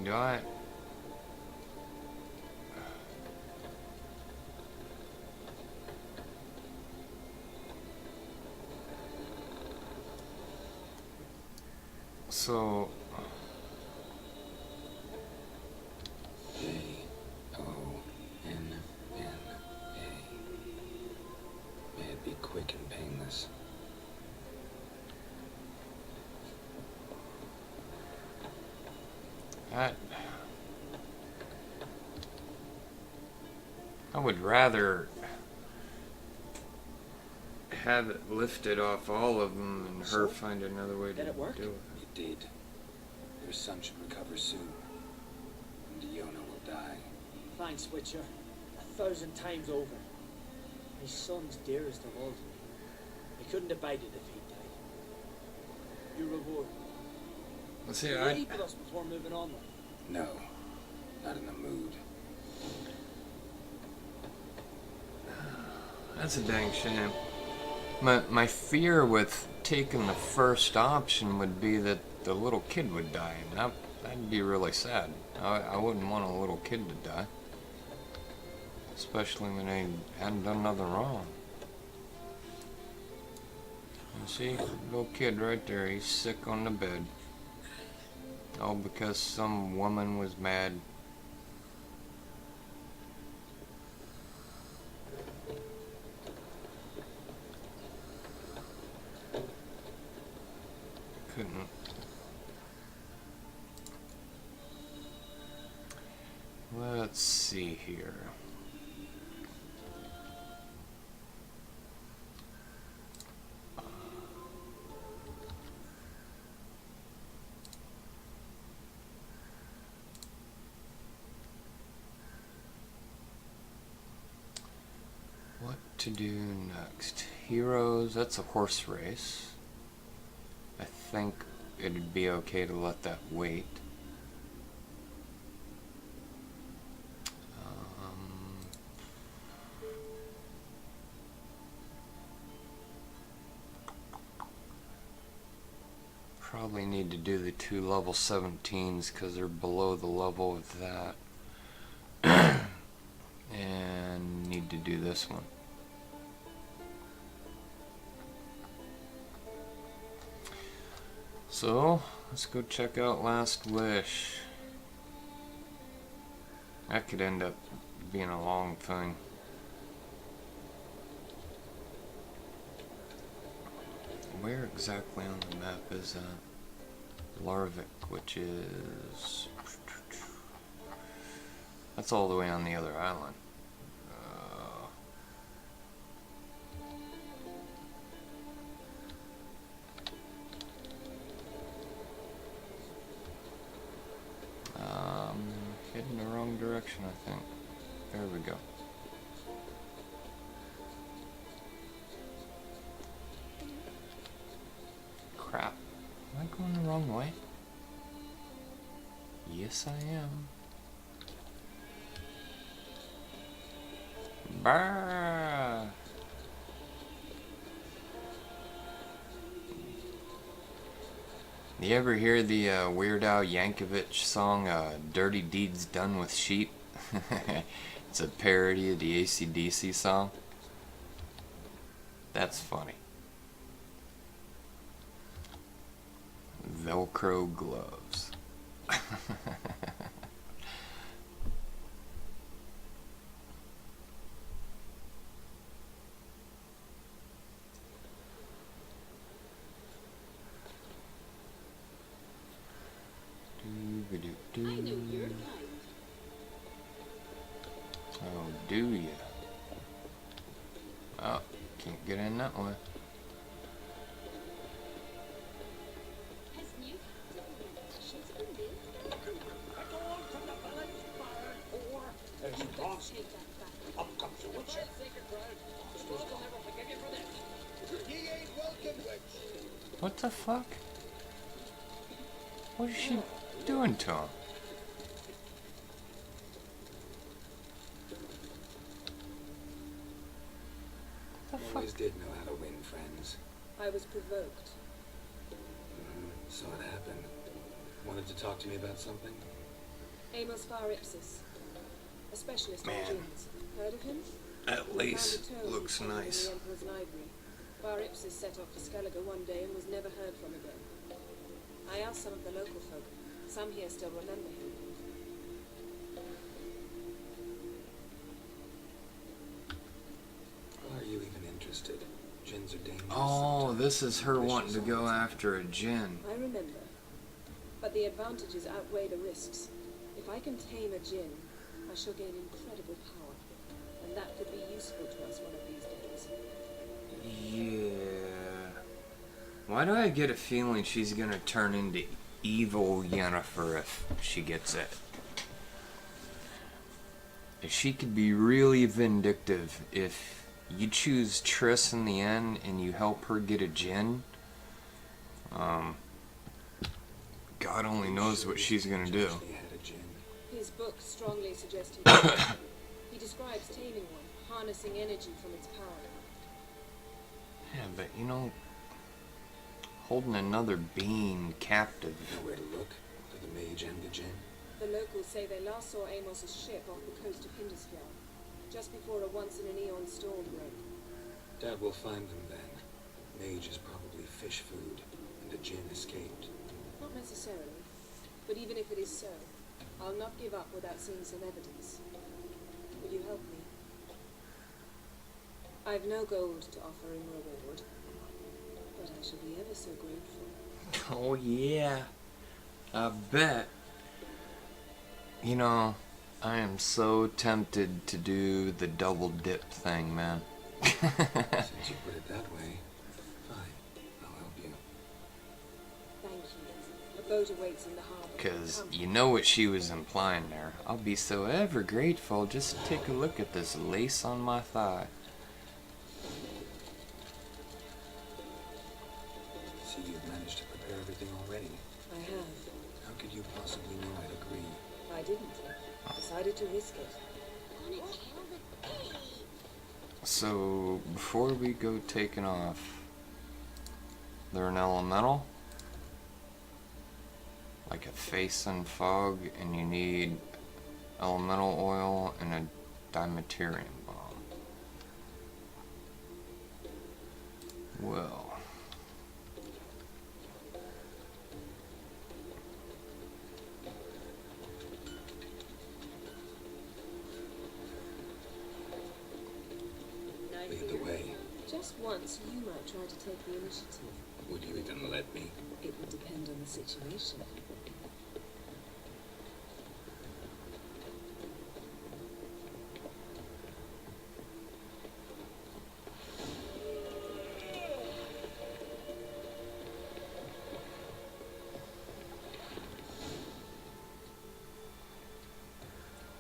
do I? So... J-O-N-N-A. May it be quick and painless. I would rather have it lifted off all of them and her find another way to do it. It did. Your son should recover soon. And Iona will die. Thanks, Witcher. 1,000 times over. My son's dearest of all to me. I couldn't abide it if he died. Your reward. Let's see, Will you leave with us before moving on then? No. Not in the mood. That's a dang shame. My fear with taking the first option would be that the little kid would die, and that'd be really sad. I wouldn't want a little kid to die. Especially when they hadn't done nothing wrong. You see, little kid right there, he's sick on the bed. All because some woman was mad. Couldn't. Let's see here. What to do next? Heroes, that's a horse race. I think it'd be okay to let that wait. Probably need to do the 2 level 17s because they're below the level of that. And need to do this one. So, let's go check out Last Wish. That could end up being a long thing. Where exactly on the map is that? Larvik, which is... That's all the way on the other island. Heading the wrong direction, I think. There we go. Crap. Am I going the wrong way? Yes, I am. Brrr. You ever hear the Weird Al Yankovic song, Dirty Deeds Done with Sheep? It's a parody of the AC/DC song. That's funny. Velcro gloves. I know your kind. Oh, do ya? Oh, can't get in that way. Up comes the Witcher. Ye ain't welcome, Witch. What the fuck? What is she doing to him? Always did know how to win friends. I was provoked. Saw it happen. Wanted to talk to me about something? Amos Ipsis, a specialist Man. in gins. Heard of him? That lace looks nice. In the Emperor's library. Ipsis set off for Skellige one day and was never heard from again. I asked some of the local folk. Some here still remember him. Why are you even interested? Gins are dangerous. Oh, sometimes. this is her wanting to Vicious go ones. after a djinn. I remember. But the advantages outweigh the risks. If I can tame a djinn, I shall gain incredible power. And that could be useful to us one of these days. Yeah. Why do I get a feeling she's gonna turn into evil Yennefer if she gets it? She could be really vindictive if you choose Triss in the end and you help her get a djinn. God only knows what she's gonna do. Actually had a gin. His book strongly suggested he describes taming one, harnessing energy from its power. Yeah, but you know, holding another being captive. Nowhere to look for the mage and the gin. The locals say they last saw Amos's ship off the coast of Hindusfjord, just before a once-in-an-eon storm broke. Dad will find them then. Mage is probably fish food, and the gin escaped. Not necessarily, but even if it is so, I'll not give up without seeing some evidence. Will you help me? I've no gold to offer in reward, but I shall be ever so grateful. Oh yeah, I bet. You know, I am so tempted to do the double dip thing, man. Since you put it that way, fine. I'll help you. Thank you. A boat awaits in the harbor. Because Come. you know what she was implying there. I'll be so ever grateful. Just take a look at this lace on my thigh. See, you've managed to prepare everything already. I have. How could you possibly know I'd agree? I didn't. Decided to risk it. So, before we go taking off, they're an elemental, like a face and fog, and you need elemental oil and a dimeterium bomb. Well, Lead the way. Just once, you might try to take the initiative. Would you even let me? It would depend on the situation.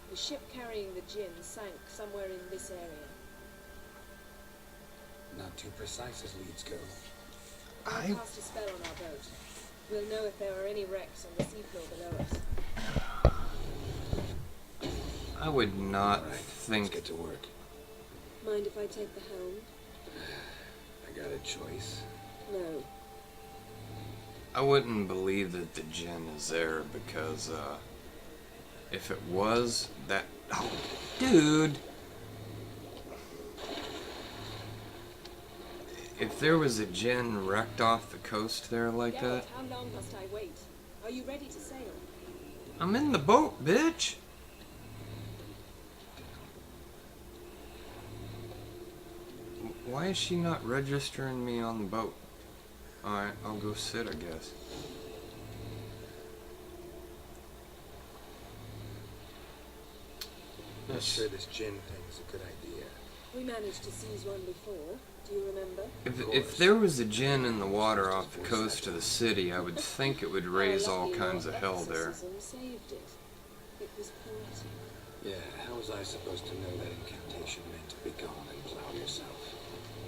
The ship carrying the gin sank somewhere in this area. Not too precise as leads go. I'll cast a spell on our boat. We'll know if there are any wrecks on the seafloor below us. I would not All right, let's think. get to work. Mind if I take the helm? I got a choice. No. I wouldn't believe that the djinn is there because, if it was, that. Oh, dude! If there was a djinn wrecked off the coast there like Geralt, that, how long must I wait? Are you ready to sail? I'm in the boat, bitch! Why is she not registering me on the boat? Alright, I'll go sit, I guess. Not sure this gin thing is a good idea. We managed to seize one before. Do you remember? If there was a djinn in the water off the coast of the city, I would think it would raise Our all lucky kinds of hell there. exorcism saved it. It was poetic. Yeah, how was I supposed to know that incantation meant to be gone and plow yourself?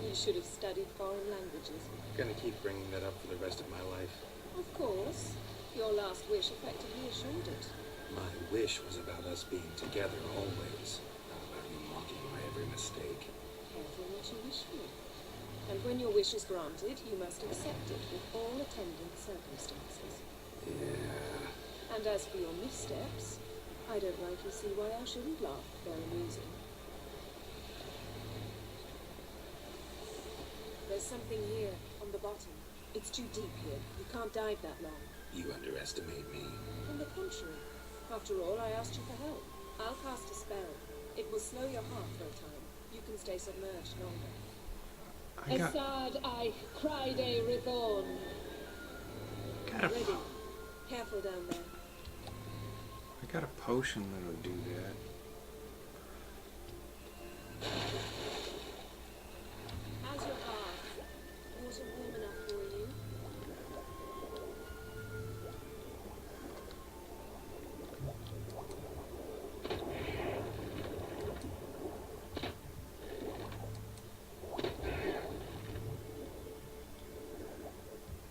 You should have studied foreign languages. Gonna keep bringing that up for the rest of my life. Of course. Your last wish effectively assured it. My wish was about us being together always, not about you mocking my every mistake. Careful what you wish for. And when your wish is granted, you must accept it with all attendant circumstances. Yeah. And as for your missteps, I don't rightly see why I shouldn't laugh. They're amusing. There's something here, on the bottom. It's too deep here. You can't dive that long. You underestimate me. On the contrary. After all, I asked you for help. I'll cast a spell. It will slow your heart for a time. You can stay submerged longer. I got, Assad I cried a Rithorn. got a, Ready. Careful down there. I got a potion that'll do that. How's your bath? Water warm enough for you?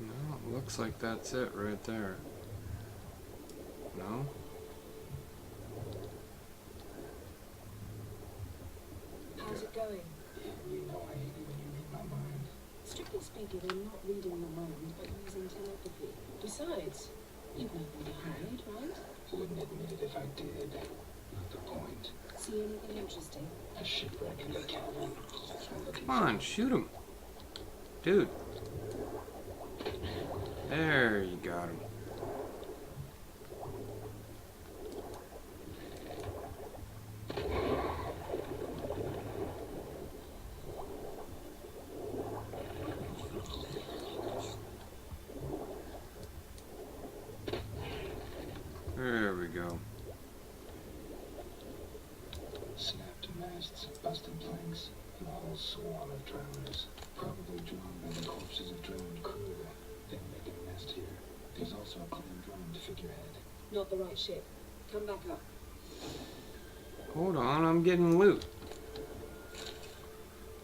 No, it looks like that's it right there. No? How's it going? You know I hate it when you read my mind. Strictly speaking, I'm not reading your mind, but using telepathy. Besides, you've nothing to hide, right? Wouldn't admit it if I did. Not the point. See anything interesting? A shipwreck in the cavern. Come on, shoot him. Dude. There, you got him. There we go. Snapped masts, busted planks, and a whole swarm of drowners. Probably drawn by the corpses of drowned crew. They make a nest here. There's also a clan droned figurehead. Not the right ship. Come back up. Hold on, I'm getting loot.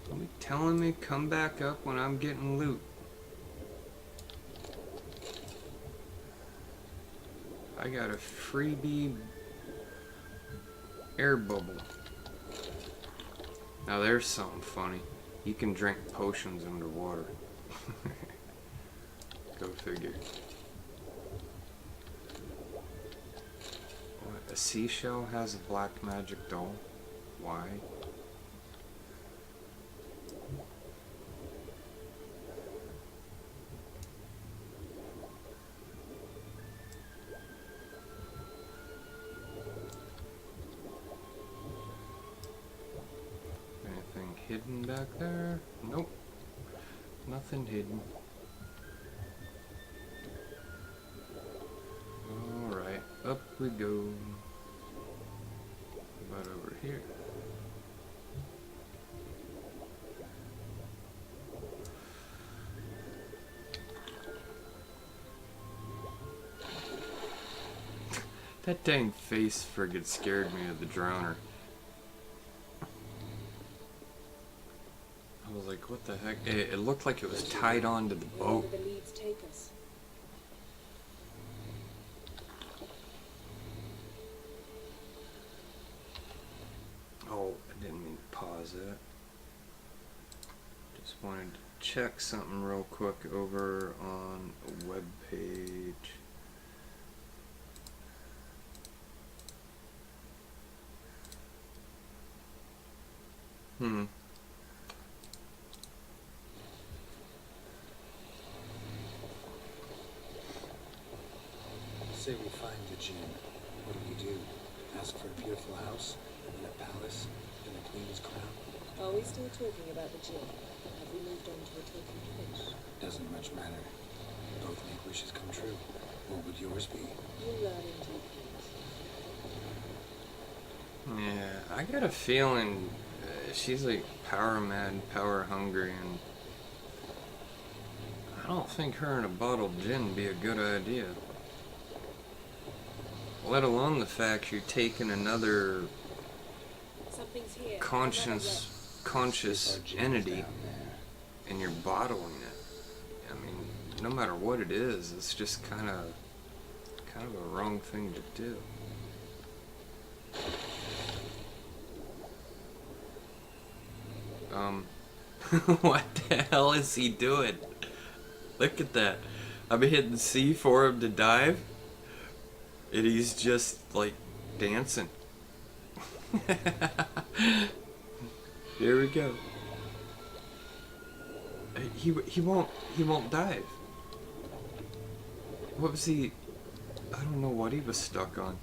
Don't be telling me come back up when I'm getting loot. I got a freebie air bubble. Now there's something funny. You can drink potions underwater. Go figure. What, a seashell has a black magic doll? Why? Anything hidden back there? Nope. Nothing hidden. Alright, up we go. What about over here? That dang face friggin' scared me of the drowner. I was like, what the heck? It looked like it was tied onto the boat. Wherever the leads take us. Oh, I didn't mean to pause that. Just wanted to check something real quick over on a web page. Say we find the gem. What do? Ask for a beautiful house, and a palace, and a queen's crown? Are we still talking about the gym? Have we moved on to a talking fish? Doesn't much matter. Both make wishes come true. What would yours be? You'll learn in due course. Yeah, I got a feeling she's like power mad, power hungry, and I don't think her and a bottled gin would be a good idea. Let alone the fact you're taking another Something's here. conscious Our gem's entity down there. and you're bottling it. I mean, no matter what it is, it's just kind of a wrong thing to do. What the hell is he doing? Look at that. I've been hitting C for him to dive, and he's just like dancing. Here we go. He won't dive. What was he? I don't know what he was stuck on.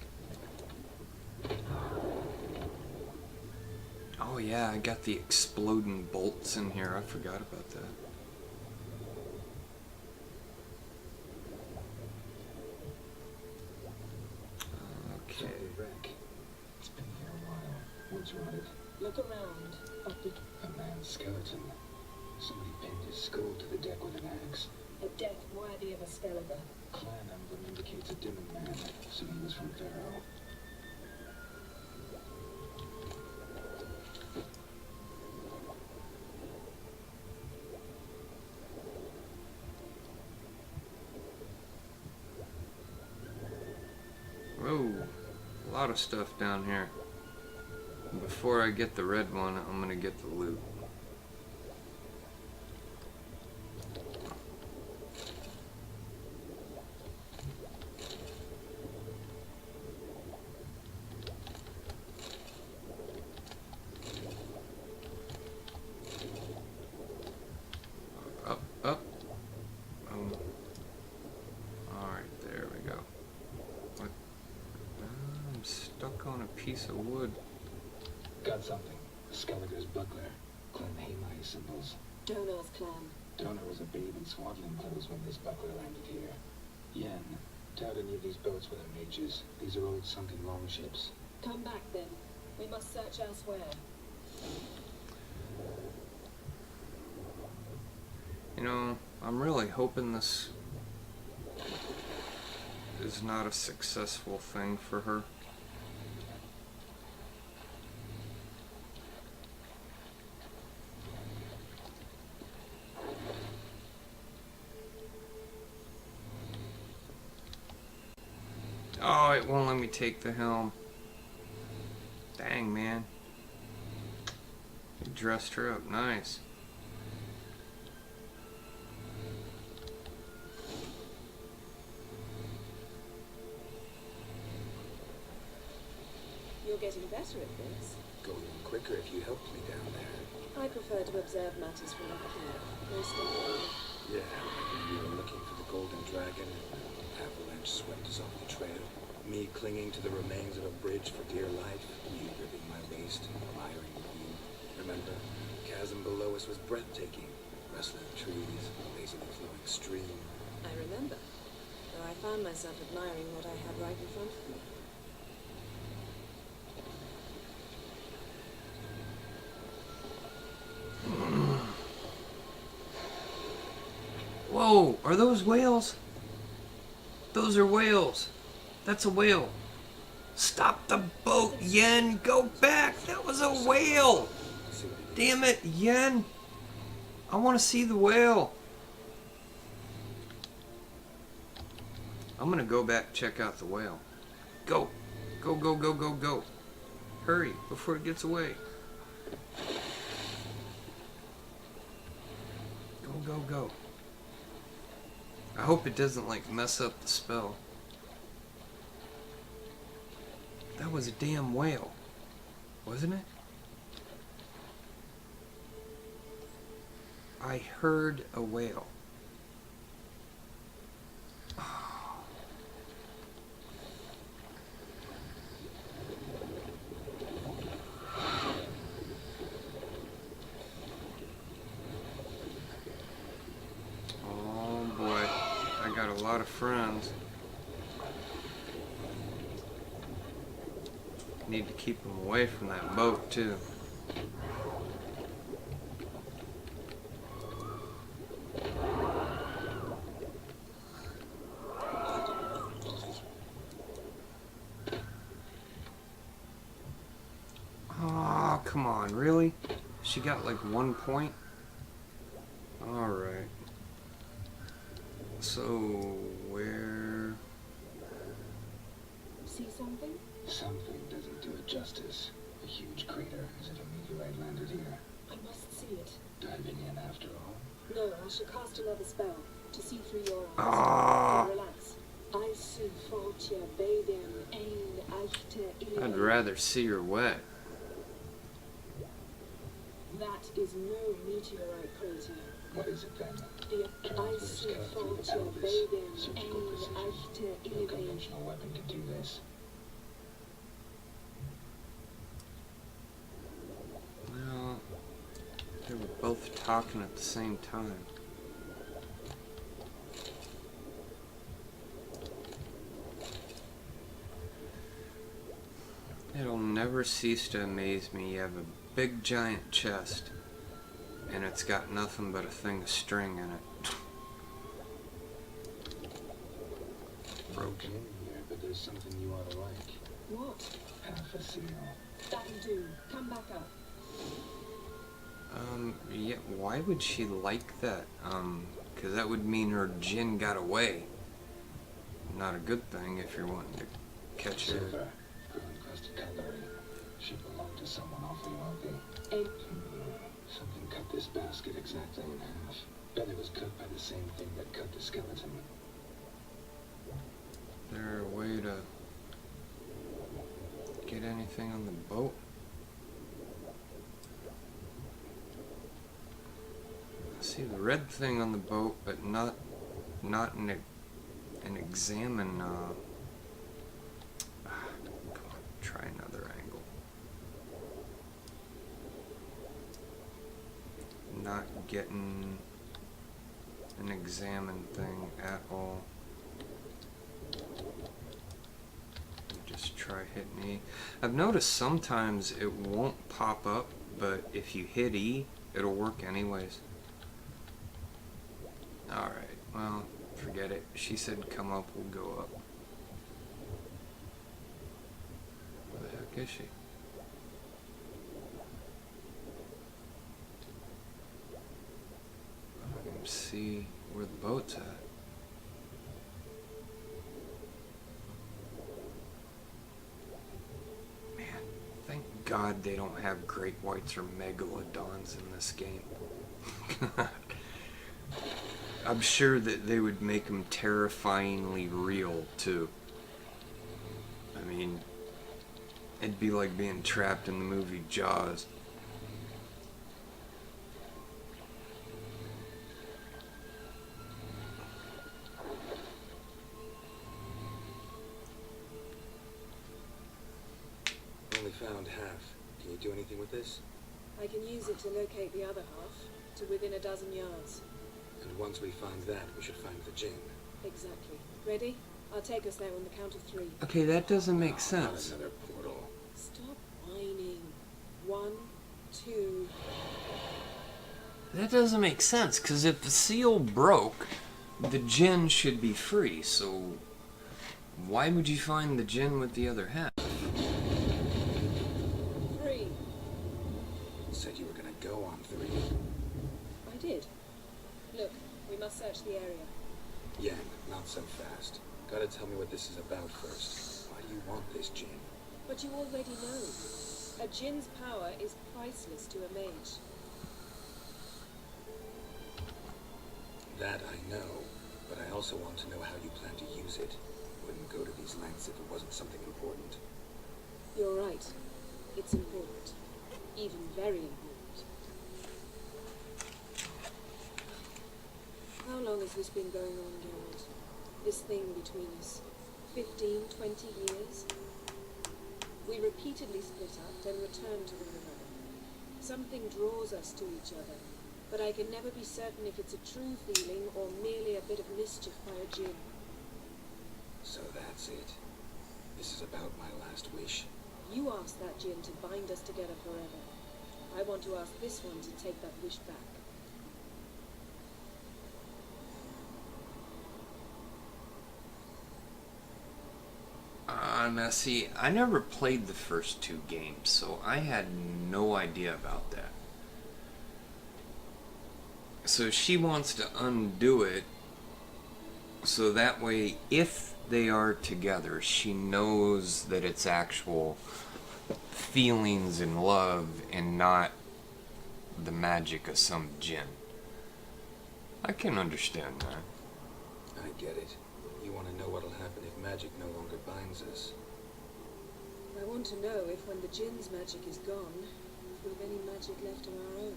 Oh yeah, I got the exploding bolts in here. I forgot about that. Okay. Wreck. It's been here a while. Woods rotted. Look around. A man's skeleton. Somebody pinned his skull to the deck with an axe. A death worthy of a Skeletor. Clan emblem indicates a Dimmen man, so he was from Pharaoh. Whoa, a lot of stuff down here. Before I get the red one, I'm gonna get the loot. Up, up. Alright, there we go. What? I'm stuck on a piece of wood. Got something. Skeletor's buckler. Clan Hamai symbols. Donar's clan. Donor was a babe in swaddling clothes when this buckler landed here. Yen. Doubt any of these boats were the mages. These are old sunken longships. Come back then. We must search elsewhere. You know, I'm really hoping this is not a successful thing for her. Oh, it won't let me take the helm. Dang, man. You dressed her up nice. You're getting better at this. Going quicker if you helped me down there. I prefer to observe matters from up here. Most definitely. Yeah, when we were looking for the golden dragon, avalanche swept us off the trail. Me clinging to the remains of a bridge for dear life, you gripping my waist, admiring the view. Remember, chasm below us was breathtaking. Rustling trees, lazily flowing stream. I remember. Though I found myself admiring what I had right in front of me. Whoa, are those whales? Those are whales. That's a whale. Stop the boat, Yen. Go back. That was a whale. Damn it, Yen. I want to see the whale. I'm going to go back, check out the whale. Go. Go, go, go, go, go. Hurry before it gets away. Go, go, go. I hope it doesn't, like, mess up the spell. That was a damn whale, wasn't it? I heard a whale. Oh boy, I got a lot of friends. Need to keep them away from that boat too. Oh, come on, really? She got like 1 point? Alright. So, where... See something? Something doesn't do it justice. A huge crater, as if a meteorite landed here. I must see it. Diving in after all. No, I shall cast another spell to see through your eyes. Ah. Relax. I see Fortia Baden ein Achte I'd rather see her wet. That is no meteorite crater. What is it then? The Transverse icy cut through the vulture pelvis. bathing Surgical ein precision. echte No Illusion. conventional weapon could do this. Well, they were both talking at the same time. It'll never cease to amaze me. You have a big giant chest, and it's got nothing but a thing of string in it. Broken here, but there's something you ought to like. What? Half a seal. That'll do. Come back up. Yeah, why would she like that? 'Cause that would mean her djinn got away. Not a good thing if you're wanting to catch her. Silver. Encrusted cutlery. She belonged to someone awfully wealthy. And Something cut this basket exactly in half. Bet it was cut by the same thing that cut the skeleton. Is there a way to get anything on the boat? I see the red thing on the boat, but not an examine. Come on, try another angle. Not getting an examine thing at all. Just try hitting E. I've noticed sometimes it won't pop up, but if you hit E, it'll work anyways. Alright, well, forget it. She said come up, we'll go up. Where the heck is she? I can see where the boat's at. Man, thank God they don't have great whites or megalodons in this game. I'm sure that they would make them terrifyingly real, too. I mean, it'd be like being trapped in the movie Jaws. Only found half. Can you do anything with this? I can use it to locate the other half, to within a dozen yards. And once we find that, we should find the Jinn. Exactly. Ready? I'll take us there on the count of 3. Okay, that doesn't make Not sense. another portal. Stop whining. 1, 2... That doesn't make sense, because if the seal broke, the djinn should be free, so why would you find the djinn with the other half? 3. You said you were gonna go on 3. I did. Look, we must search the area. Yen, not so fast. Gotta tell me what this is about first. Why do you want this Jinn? But you already know. A djinn's power is priceless to a mage. That I know, but I also want to know how you plan to use it. Wouldn't go to these lengths if it wasn't something important. You're right. It's important. Even very important. How long has this been going on, Geralt? This thing between us? 15, 20 years? We repeatedly split up, then returned to one another. Something draws us to each other, but I can never be certain if it's a true feeling or merely a bit of mischief by a djinn. So that's it. This is about my last wish. You asked that djinn to bind us together forever. I want to ask this one to take that wish back. Now see, I never played the first 2 games, so I had no idea about that. So she wants to undo it, so that way, if they are together, she knows that it's actual feelings and love and not the magic of some djinn. I can understand that. I get it. You want to know what'll happen if magic no longer binds us. I want want to know if when the Jinn's magic is gone, if we've any magic left of our own.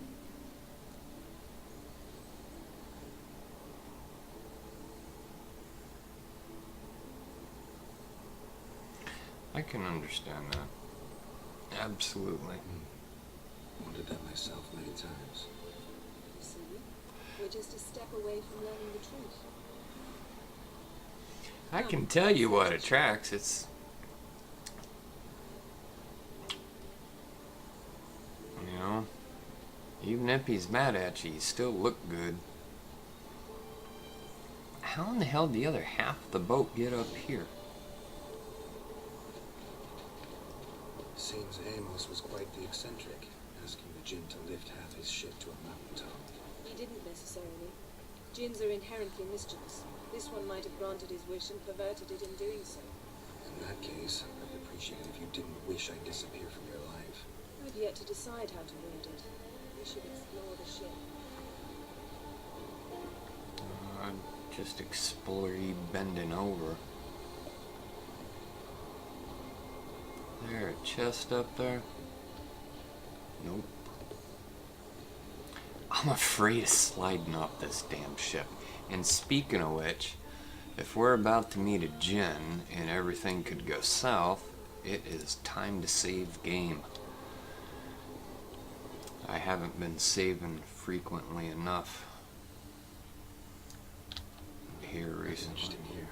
I can understand that. Absolutely. Wondered that myself many times. You see, we're just a step away from learning the truth. I can tell you what attracts. It's, you know, even if he's mad at you, you still look good. How in the hell did the other half of the boat get up here? Seems Amos was quite the eccentric, asking the Jinn to lift half his ship to a mountaintop. He didn't necessarily. Jinns are inherently mischievous. This one might have granted his wish and perverted it in doing so. In that case, I'd appreciate it if you didn't wish I'd disappear from your life. I've yet to decide how to word it. We should explore the ship. I'd just explore you bending over. There, a chest up there? Nope. I'm afraid of sliding off this damn ship. And speaking of which, if we're about to meet a Jinn and everything could go south, it is time to save game. I haven't been saving frequently enough here recently. Interesting here.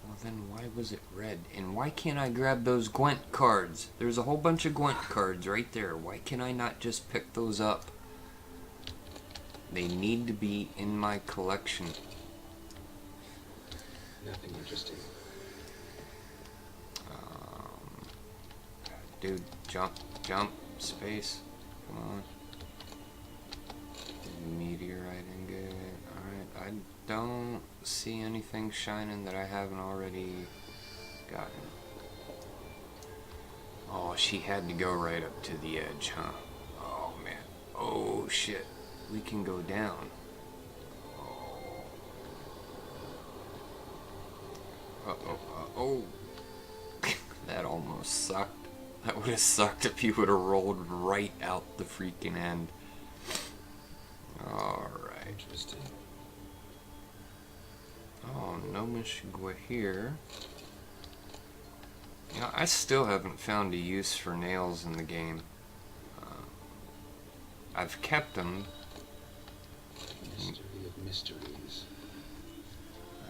Well then why was it red? And why can't I grab those Gwent cards? There's a whole bunch of Gwent cards right there. Why can I not just pick those up? They need to be in my collection. Nothing interesting. Dude, jump, space. Come on. Meteorite ingot. Alright, I don't see anything shining that I haven't already gotten. Oh, she had to go right up to the edge, huh? Oh, man. Oh, shit. We can go down. Uh-oh, uh-oh. That almost sucked. That would have sucked if you would have rolled right out the freaking end. Alright. Interesting. Oh, no Mishigwa here. You know, I still haven't found a use for nails in the game. I've kept them. Mystery of mysteries.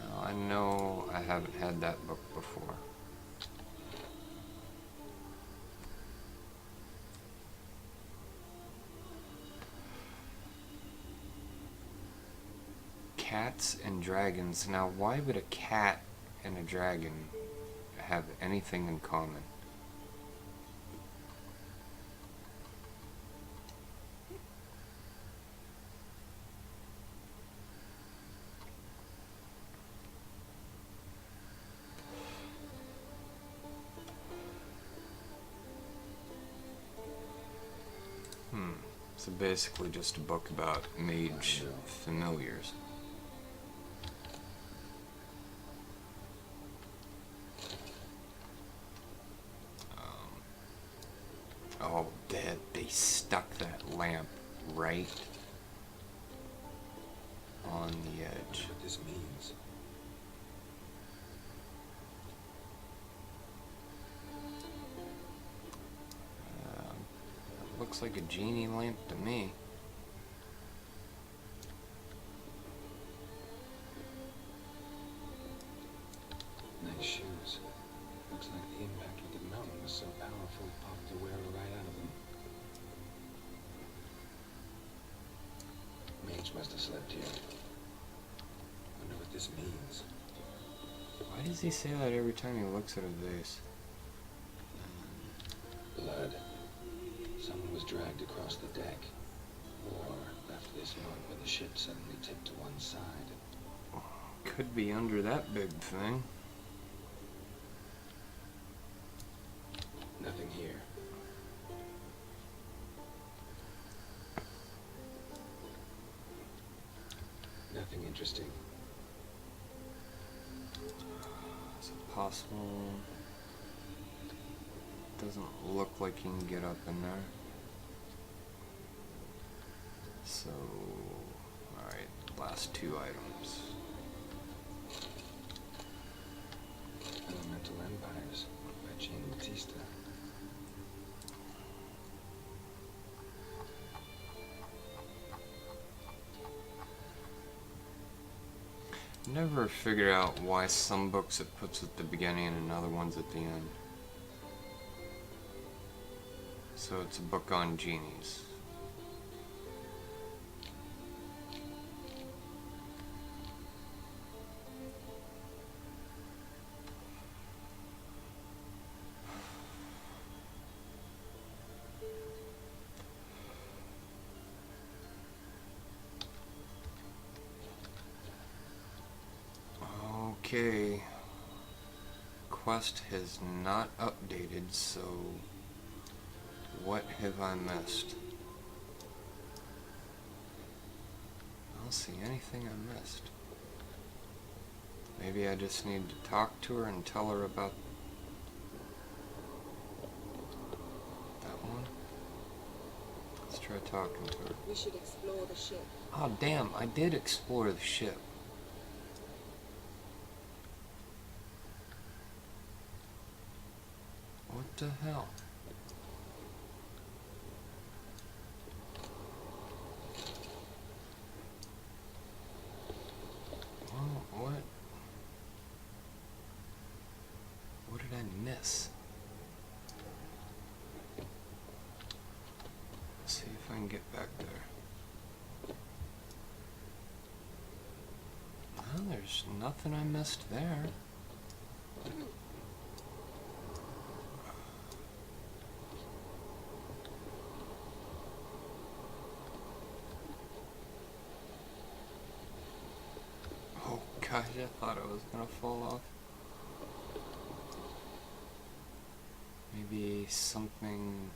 Well, I know I haven't had that book before. Cats and dragons. Now, why would a cat and a dragon have anything in common? So basically just a book about mage familiars. Oh, they stuck that lamp right on the edge. What this means. Looks like a genie lamp to me. Nice shoes. Looks like the impact with the mountain was so powerful it popped the wearer right out of them. Mage must have slept here. Wonder what this means. Why does he say that every time he looks at a vase? Blood. Someone was dragged across the deck. Or left this mark when the ship suddenly tipped to one side. Could be under that big thing. Nothing here. Nothing interesting. There's a possible. Doesn't look like you can get up in there. So, alright, last two items. Elemental Empires by Jean Batista. Never figured out why some books it puts at the beginning and other ones at the end. So it's a book on genies. Okay, quest has not updated, so what have I missed? I don't see anything I missed. Maybe I just need to talk to her and tell her about that one. Let's try talking to her. We should explore the ship. Oh damn, I did explore the ship. What the hell? Well, what? What did I miss? Let's see if I can get back there. Well, there's nothing I missed there. Gosh, I thought I was gonna fall off. Maybe something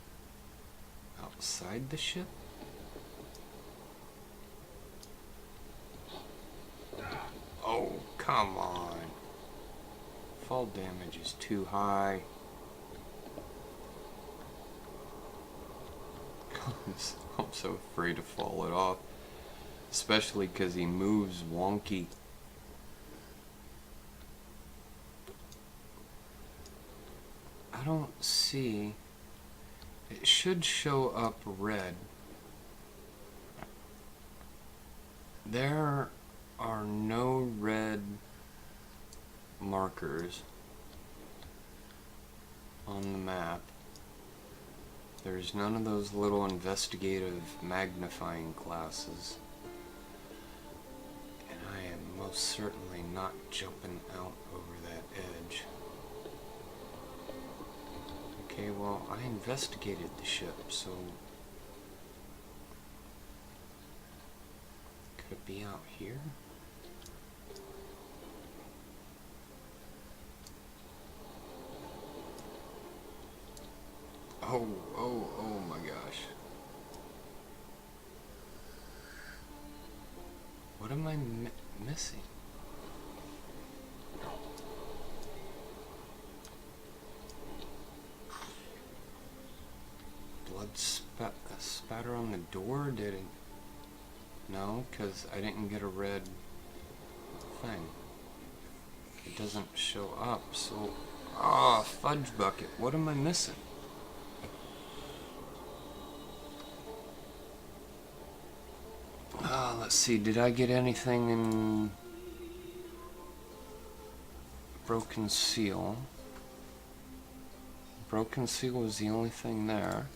outside the ship? Oh, come on. Fall damage is too high. I'm so afraid to fall it off. Especially because he moves wonky. I don't see. It should show up red. There are no red markers on the map. There's none of those little investigative magnifying glasses. And I am most certainly not jumping out over that edge. Okay, well, I investigated the ship, so could it be out here? Oh my gosh. What am I missing? Blood spatter on the door? Did it? No, because I didn't get a red thing. It doesn't show up, so... Ah, fudge bucket. What am I missing? Let's see. Did I get anything in... Broken Seal? Broken Seal was the only thing there.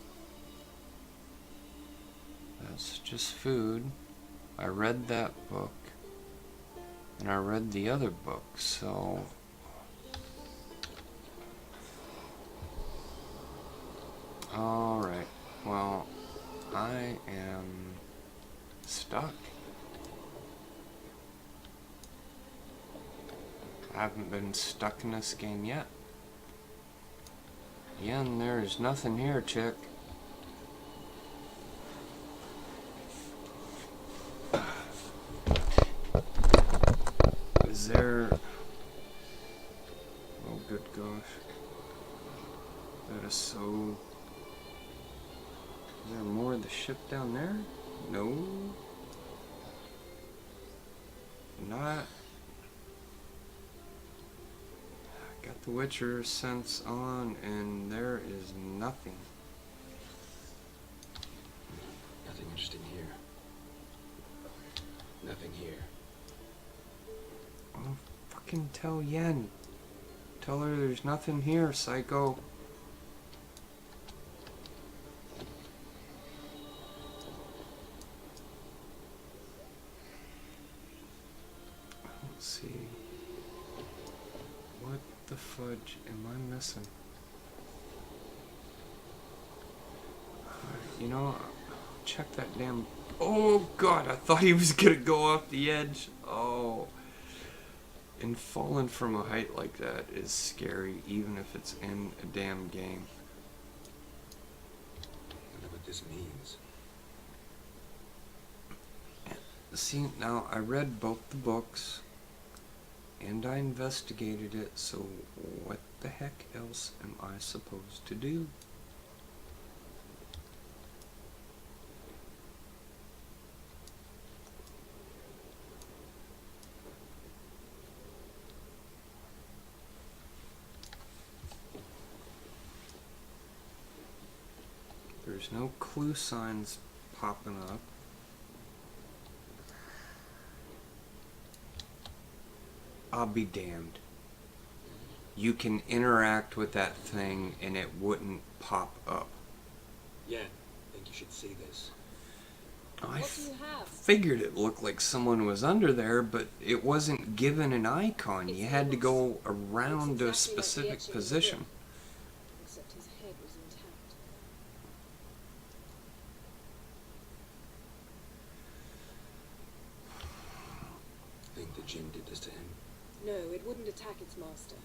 That's just food. I read that book. And I read the other book, so... Alright. Well, I am stuck. I haven't been stuck in this game yet. Again, there's nothing here, chick. Is there... Oh good gosh. That is so... Is there more of the ship down there? No. Not... Got the Witcher sense on, and there is nothing. Nothing interesting here. Nothing here. Oh, fucking tell Yen. Tell her there's nothing here, psycho. Let's see. What the fudge am I missing? You know, check that damn... Oh god, I thought he was gonna go off the edge. Oh. And falling from a height like that is scary, even if it's in a damn game. I wonder what this means. See, now I read both the books, and I investigated it, so what the heck else am I supposed to do? There's no clue signs popping up. I'll be damned. You can interact with that thing and it wouldn't pop up. Yeah, I think you should see this. I What do you have? figured it looked like someone was under there, but it wasn't given an icon. You had to go around a specific position. Except his head was intact. Think the Jinn did this to him? No, it wouldn't attack its master.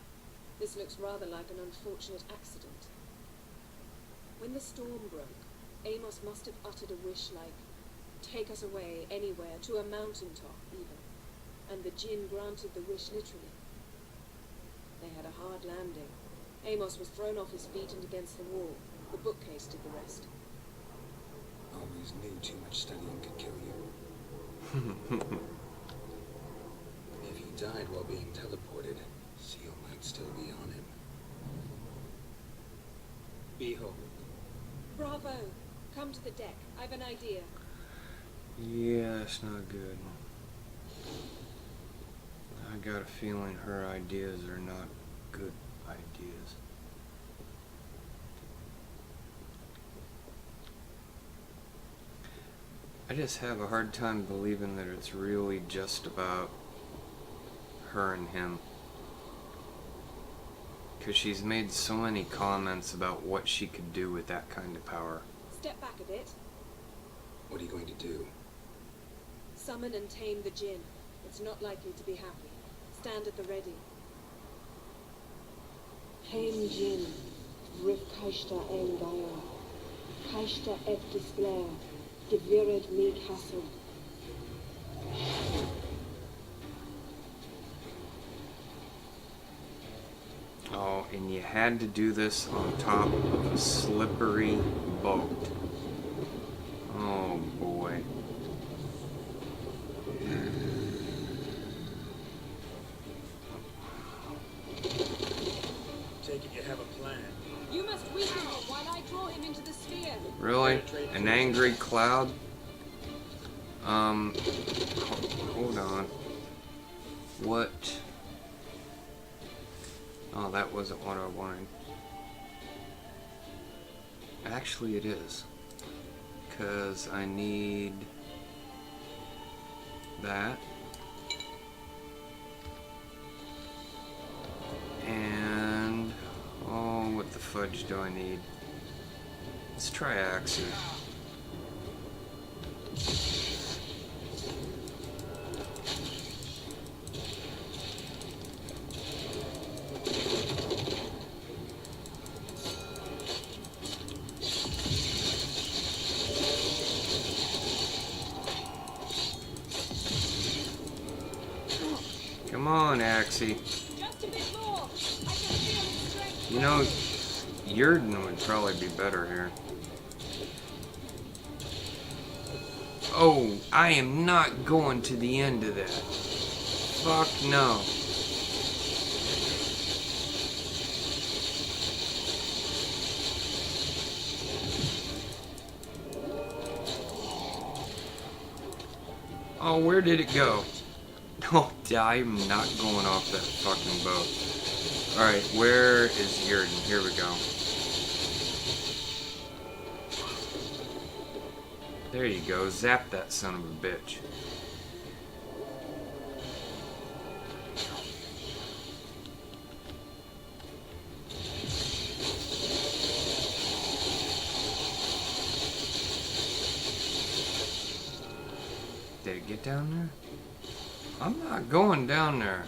This looks rather like an unfortunate accident. When the storm broke, Amos must have uttered a wish like, "Take us away, anywhere, to a mountaintop, even." And the Jinn granted the wish literally. They had a hard landing. Amos was thrown off his feet and against the wall. The bookcase did the rest. Always knew too much studying could kill you. If he died while being teleported, Seal might still be on him. Behold. Bravo! Come to the deck. I've an idea. Yeah, that's not good. I got a feeling her ideas are not good ideas. I just have a hard time believing that it's really just about her and him. Because she's made so many comments about what she could do with that kind of power. Step back a bit. What are you going to do? Summon and tame the Jinn. It's not likely to be happy. Stand at the ready. Haim Jin, Rif Kaishta El Gaia, Kaishta Et Displair, Devirid Meek Hassel. Oh, and you had to do this on top of a slippery boat. Oh boy. Take it you have a plan. You must weaken him while I draw him into the sphere. Really? An angry cloud? Hold on. What? Oh, that wasn't what I wanted. Actually, it is. Because I need that. And, oh, what the fudge do I need? Let's try Axie. Come on, Axie. Just a bit more. I can feel You know, Yurden would probably be better here. Oh, I am not going to the end of that. Fuck no. Oh, where did it go? Oh, I'm not going off that fucking boat. Alright, where is Yurden? Here we go. There you go. Zap that son of a bitch. Did it get down there? I'm not going down there.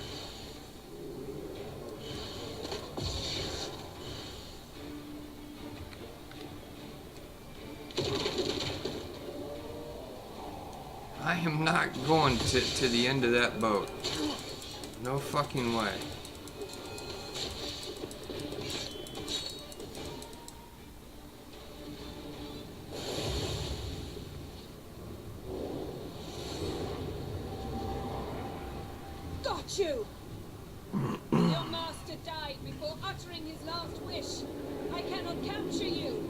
I am not going to the end of that boat. No fucking way. Got you! Your master died before uttering his last wish. I cannot capture you.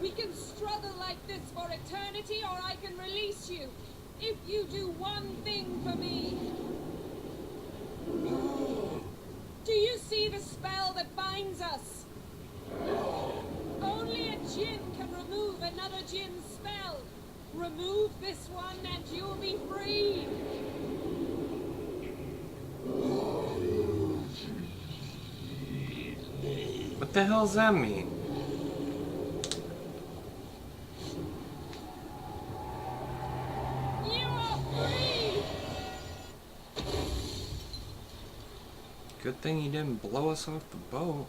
We can struggle like this for eternity, or I can release you. If you do one thing for me. Do you see the spell that binds us? Only a djinn can remove another djinn's spell. Remove this one and you'll be free. What the hell does that mean? You are free! Good thing he didn't blow us off the boat.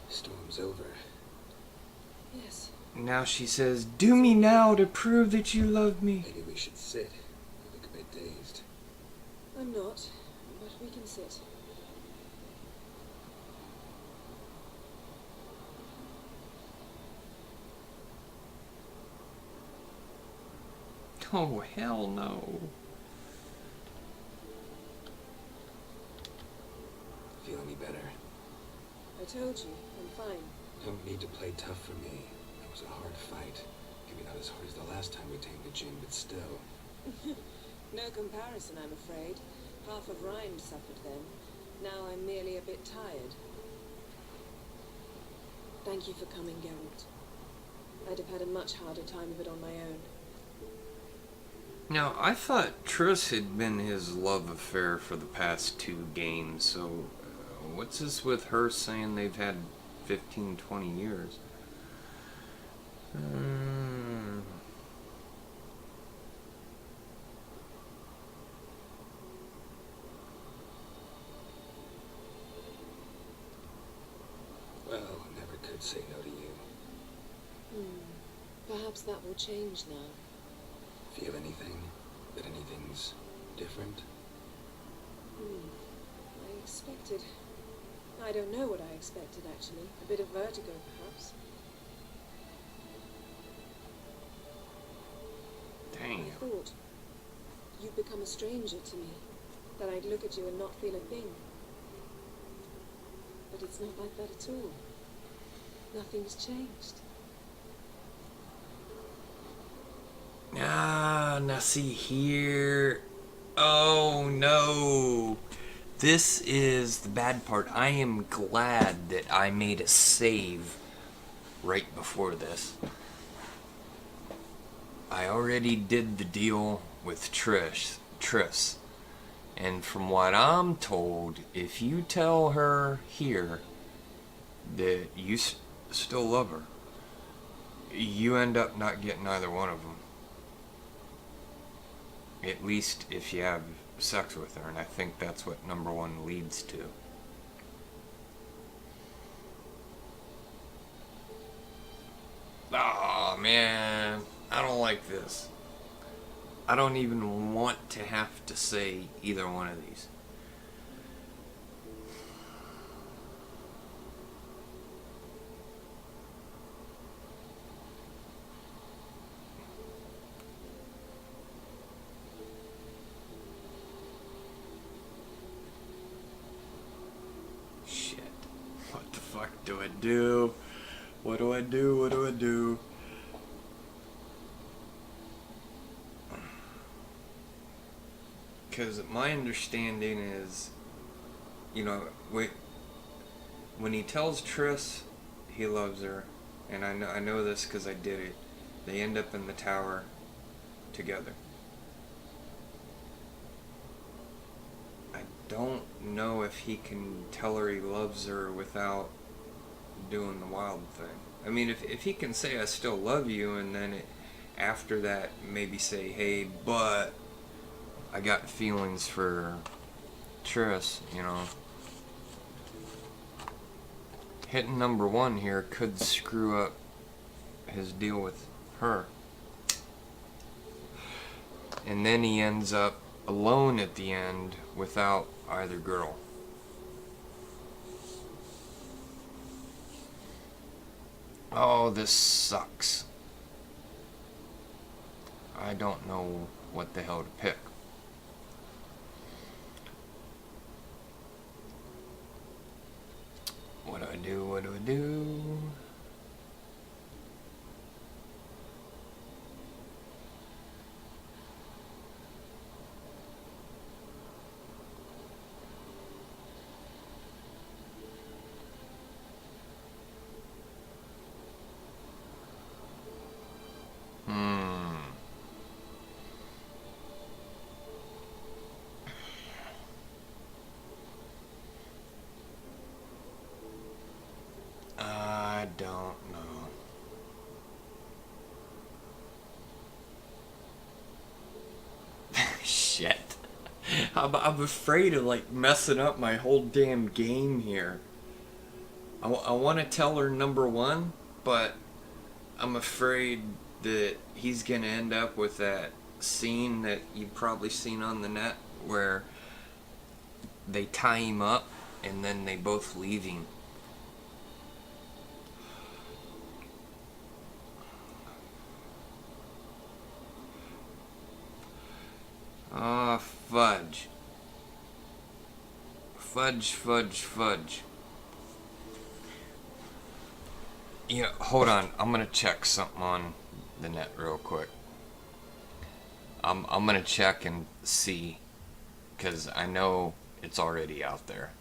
Storm's over. Yes. Now she says, "Do me now to prove that you love me." Maybe we should sit. You look a bit dazed. I'm not, but we can sit. Oh, hell no. Feel any better? I told you, I'm fine. Don't need to play tough for me. It was a hard fight. Maybe not as hard as the last time we tamed a djinn, but still. No comparison, I'm afraid. Half of Rhyme suffered then. Now I'm merely a bit tired. Thank you for coming, Geralt. I'd have had a much harder time of it on my own. Now, I thought Triss had been his love affair for the past 2 games, so what's this with her saying they've had 15, 20 years? Well, never could say no to you. Perhaps that will change now. Feel anything? That anything's different? I expected... I don't know what I expected, actually. A bit of vertigo, perhaps. Damn. I thought you'd become a stranger to me. That I'd look at you and not feel a thing. But it's not like that at all. Nothing's changed. Ah, now see here. Oh no. This is the bad part. I am glad that I made a save right before this. I already did the deal with Triss. And from what I'm told, if you tell her here that you still love her, you end up not getting either one of them. At least if you have sex with her, and I think that's what number 1 leads to. Oh man, I don't like this. I don't even want to have to say either one of these. Shit. What the fuck do I do? What do I do? What do I do? Because my understanding is, you know, when he tells Triss he loves her, and I know this because I did it, they end up in the tower together. I don't know if he can tell her he loves her without doing the wild thing. I mean, if he can say I still love you, and then after that maybe say, hey, but I got feelings for Cerys, you know. Hitting number 1 here could screw up his deal with her. And then he ends up alone at the end without either girl. Oh, this sucks. I don't know what the hell to pick. What do I do? What do I do? I don't know. Shit. I'm afraid of like messing up my whole damn game here. I want to tell her number 1, but I'm afraid that he's gonna end up with that scene that you've probably seen on the net where they tie him up and then they both leave him. Ah, fudge. Fudge, fudge, fudge. Yeah, hold on. I'm gonna check something on the net real quick. I'm gonna check and see, because I know it's already out there.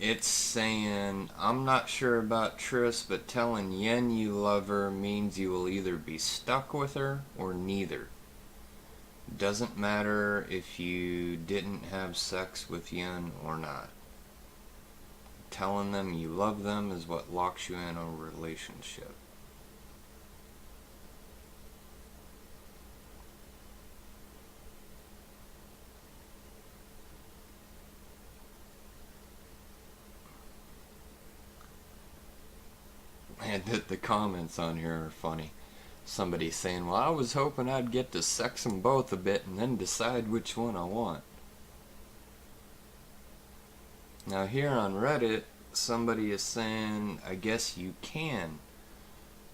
It's saying, I'm not sure about Triss, but telling Yen you love her means you will either be stuck with her or neither. Doesn't matter if you didn't have sex with Yen or not. Telling them you love them is what locks you in a relationship. And the comments on here are funny. Somebody saying, well, I was hoping I'd get to sex them both a bit and then decide which one I want. Now here on Reddit, somebody is saying, I guess you can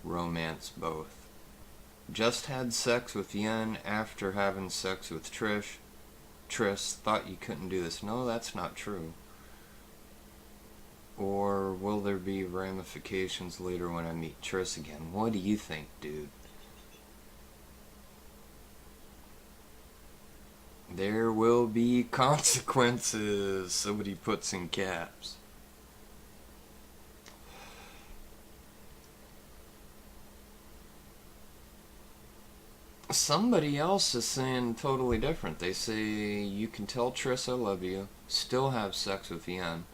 romance both. Just had sex with Yen after having sex with Trish. Triss thought you couldn't do this. No, that's not true. Or will there be ramifications later when I meet Triss again? What do you think, dude? There will be consequences, somebody puts in caps. Somebody else is saying totally different. They say you can tell Triss I love you, still have sex with Yen,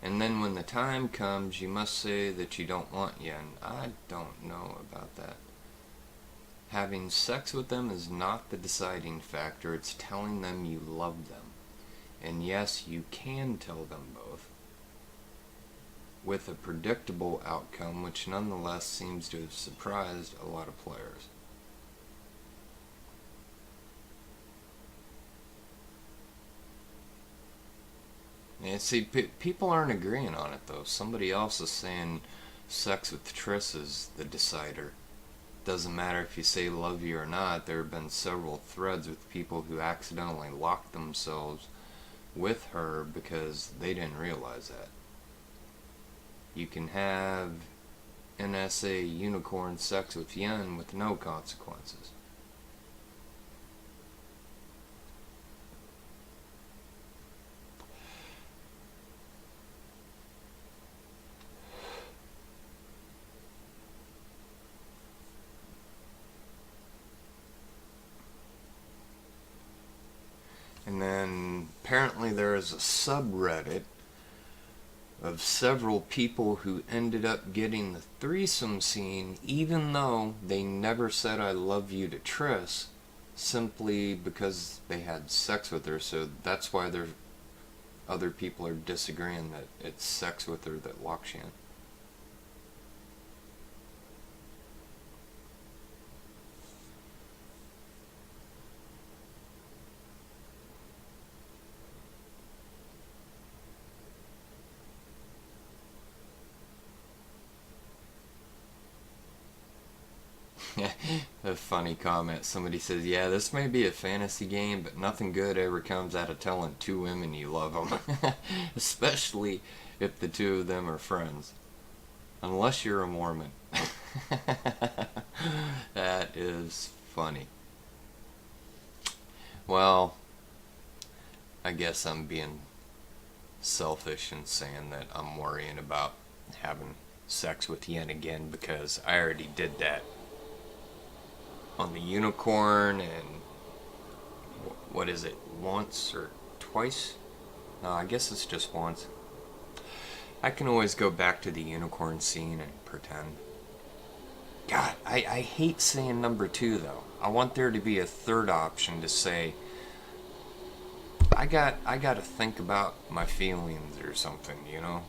and then when the time comes, you must say that you don't want Yen. I don't know about that. Having sex with them is not the deciding factor, it's telling them you love them. And yes, you can tell them both, with a predictable outcome, which nonetheless seems to have surprised a lot of players. And see, people aren't agreeing on it though. Somebody else is saying sex with Triss is the decider. Doesn't matter if you say love you or not. There have been several threads with people who accidentally locked themselves with her because they didn't realize that. You can have NSA unicorn sex with Yen with no consequences. And then apparently there is a subreddit of several people who ended up getting the threesome scene even though they never said I love you to Triss, simply because they had sex with her. So that's why other people are disagreeing that it's sex with her that locks you in. A funny comment. Somebody says, yeah, this may be a fantasy game, but nothing good ever comes out of telling two women you love them. Especially if the two of them are friends. Unless you're a Mormon. That is funny. Well, I guess I'm being selfish in saying that I'm worrying about having sex with Yen again because I already did that on the unicorn, and what is it, once or twice? No, I guess it's just once. I can always go back to the unicorn scene and pretend. God, I hate saying number 2 though. I want there to be a third option to say I gotta think about my feelings or something, you know?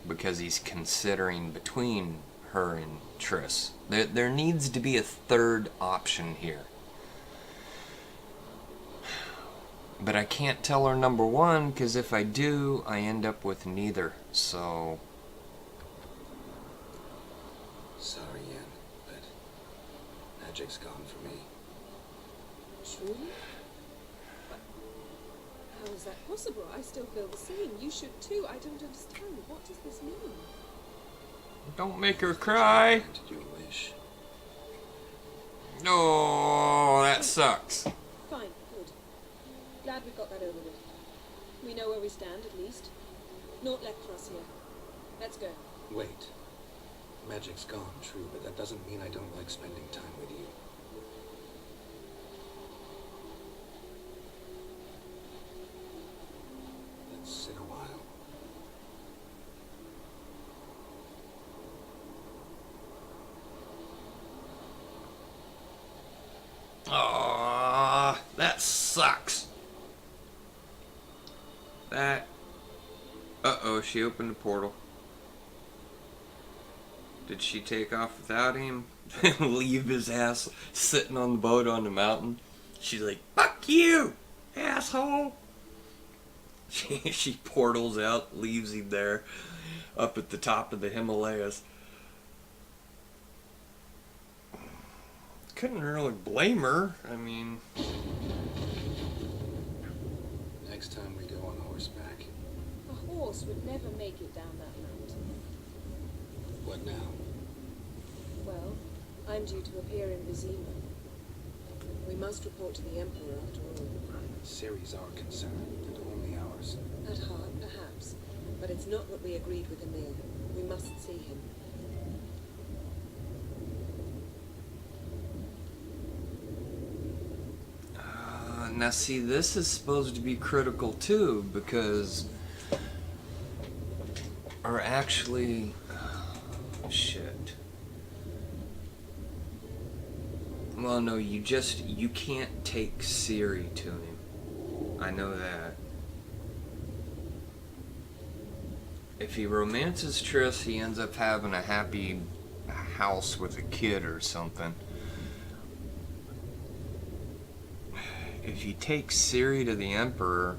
Because he's considering between her and Triss. There needs to be a third option here. But I can't tell her number 1, because if I do, I end up with neither. So... Sorry, Yen, but magic's gone for me. Truly? But how is that possible? I still feel the same. You should too. I don't understand. What does this mean? Don't make her cry. You wish. No, that sucks. Fine, good. Glad we've got that over with. We know where we stand, at least. Naught left for us here. Let's go. Wait. Magic's gone, true, but that doesn't mean I don't like spending time with you. Let's sit a while. Aww, that sucks. That... Uh-oh, she opened the portal. Did she take off without him? Leave his ass sitting on the boat on the mountain? She's like, fuck you, asshole! She portals out, leaves him there, up at the top of the Himalayas. Couldn't really blame her. I mean, Next time we go on horseback. A horse would never make it down that mountain. What now? Well, I'm due to appear in Vizima. We must report to the Emperor after all. Cerys our concern, and only ours. At heart, perhaps. But it's not what we agreed with Emir. We must see him. now see, this is supposed to be critical too, because, or actually, shit. Well, no, you can't take Cerys to him. I know that. If he romances Triss, he ends up having a happy house with a kid or something. If he takes Cerys to the Emperor,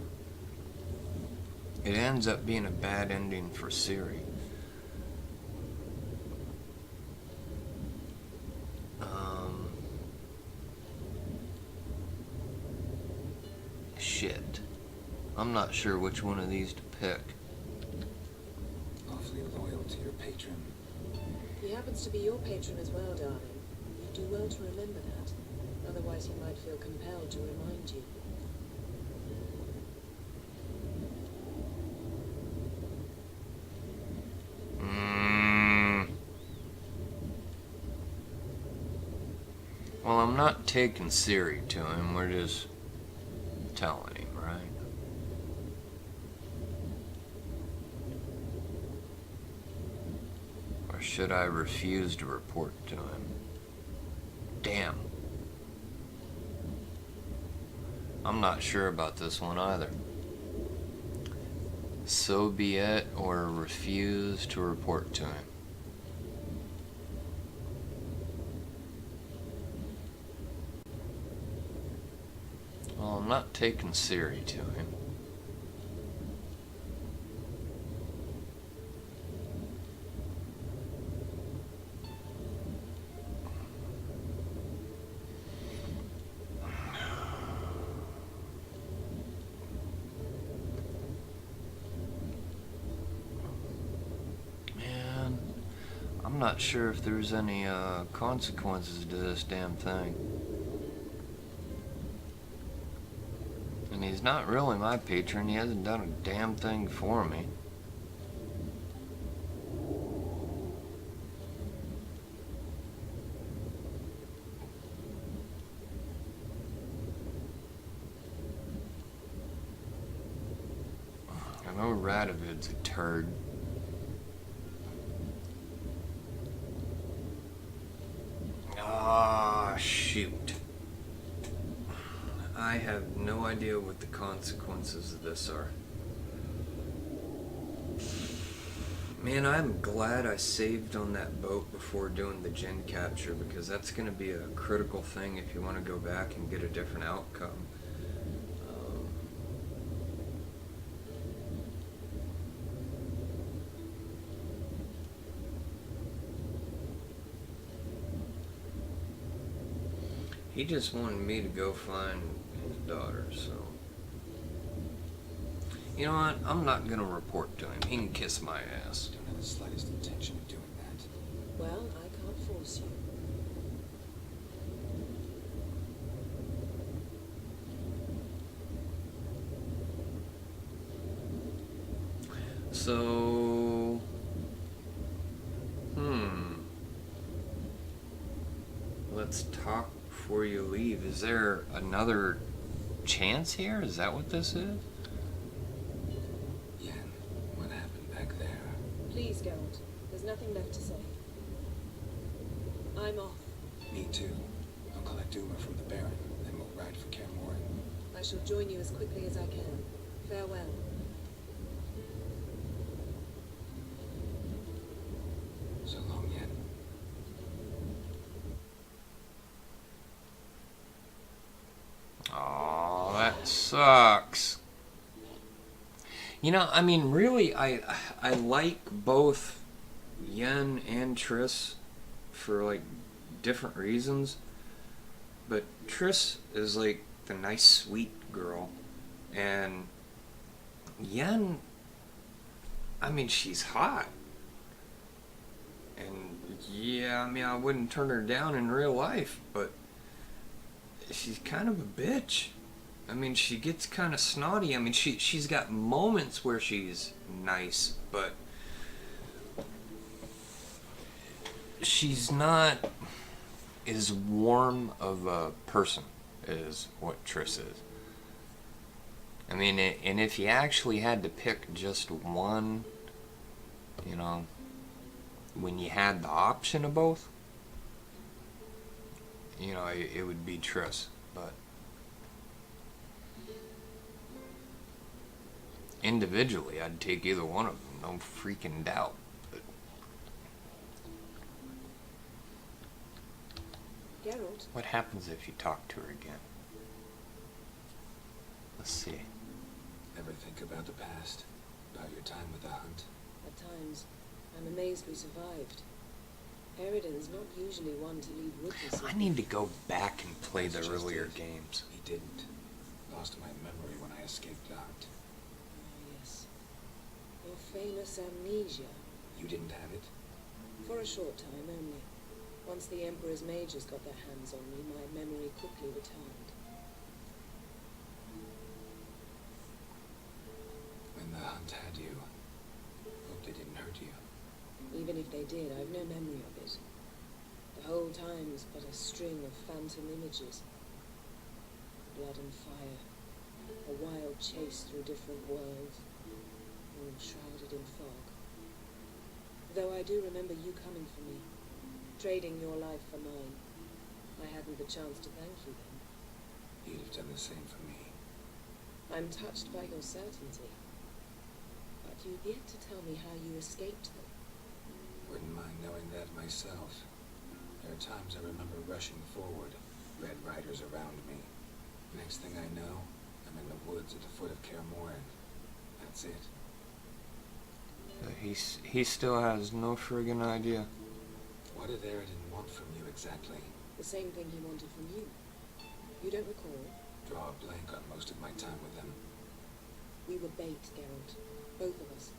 it ends up being a bad ending for Cerys. Shit. I'm not sure which one of these to pick. Awfully loyal to your patron. He happens to be your patron as well, darling. You do well to remember that. Otherwise he might feel compelled to remind you. Well, I'm not taking Cerys to him. We're just telling him, right? Or should I refuse to report to him? Damn. I'm not sure about this one either. So be it, or refuse to report to him. Well, I'm not taking Cerys to him. Man, I'm not sure if there's any consequences to this damn thing. And he's not really my patron. He hasn't done a damn thing for me. I know Radovid's a turd. Ah, shoot. I have no idea what the consequences of this are. Man, I'm glad I saved on that boat before doing the gen capture, because that's going to be a critical thing if you want to go back and get a different outcome. He just wanted me to go find his daughter, so... You know what? I'm not gonna report to him. He can kiss my ass. Don't have the slightest intention of doing that. Well, I can't force you. So... Let's talk before you leave. Is there another chance here? Is that what this is? Yen, what happened back there? Please, Geralt. There's nothing left to say. I'm off. Me too. I'll collect Uma from the Baron, then we'll ride for Kaer Morhen. I shall join you as quickly as I can. Farewell. So long, Yen. Aw, that sucks. You know, I mean, really, I like both Yen and Triss for like different reasons, but Triss is like the nice, sweet girl, and Yen, I mean, she's hot, and yeah, I mean, I wouldn't turn her down in real life, but she's kind of a bitch. I mean, she gets kind of snotty. I mean, she's got moments where she's nice, but she's not as warm of a person as what Triss is. I mean, and if you actually had to pick just one, you know, when you had the option of both, you know, it would be Triss. But individually, I'd take either one of them, no freaking doubt. But Geralt, what happens if you talk to her again? Let's see. Ever think about the past? About your time with the hunt? at times, I'm amazed we survived. Eridan's not usually one to leave witnesses. I need to go back and play the Just earlier did. games. He didn't. Lost my memory when I escaped the hunt. Ah, yes. Your famous amnesia. You didn't have it? For a short time only. Once the Emperor's mages got their hands on me, my memory quickly returned. When the hunt had you, hope they didn't hurt you. Even if they did, I've no memory of it. The whole time's but a string of phantom images. Blood and fire. A wild chase through different worlds. All shrouded in fog. Though I do remember you coming for me. Trading your life for mine. I hadn't the chance to thank you then. You'd have done the same for me. I'm touched by your certainty. But you've yet to tell me how you escaped them. Wouldn't mind knowing that myself. There are times I remember rushing forward, red riders around me. Next thing I know, I'm in the woods at the foot of Kaer Morhen. That's it. He still has no friggin' idea. What did Eridan want from you exactly? The same thing he wanted from you. You don't recall? Draw a blank on most of my time with them. We were bait, Geralt. Both of us.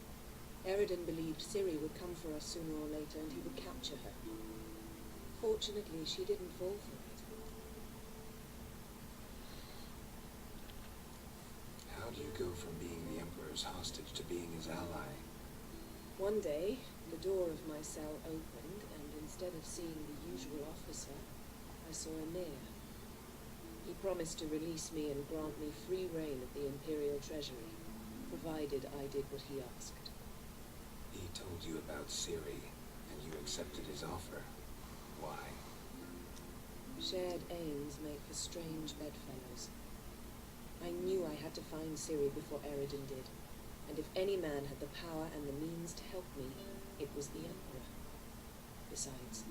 Eridan believed Ciri would come for us sooner or later and he would capture her. Fortunately, she didn't fall for it. How do you go from being the Emperor's hostage to being his ally? One day, the door of my cell opened, and instead of seeing the usual officer, I saw Emir. He promised to release me and grant me free reign of the Imperial Treasury, provided I did what he asked. He told you about Ciri, and you accepted his offer. Why? Shared aims make for strange bedfellows. I knew I had to find Ciri before Eridan did, and if any man had the power and the means to help me, it was the Emperor. Besides,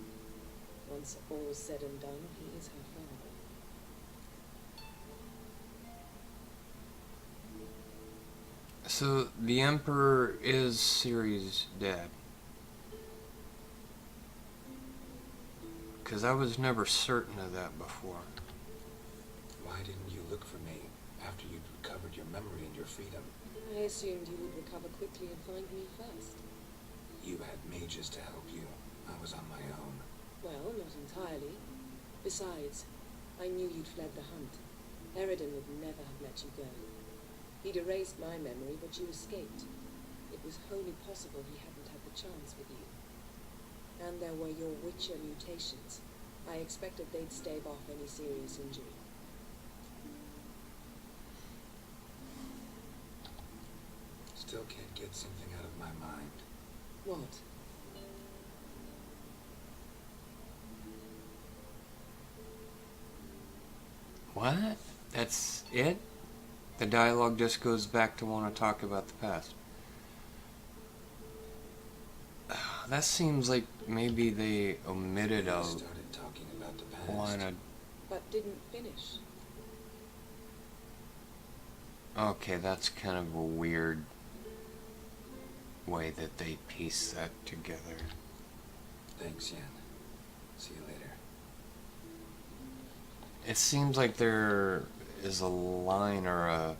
once all's said and done, he is her father. So the Emperor is Ciri's dad. Because I was never certain of that before. Why didn't you look for me after you'd recovered your memory and your freedom? I assumed you would recover quickly and find me first. You had mages to help you. I was on my own. Well, not entirely. Besides, I knew you'd fled the hunt. Eridan would never have let you go. He'd erased my memory, but you escaped. It was wholly possible he hadn't had the chance with you. And there were your Witcher mutations. I expected they'd stave off any serious injury. Still can't get something out of my mind. What? What? That's it? The dialogue just goes back to want to talk about the past. That seems like maybe they omitted You a started talking about the past. line of... But didn't finish. Okay, that's kind of a weird way that they piece that together. Thanks, Yen. See you later. It seems like there is a line or a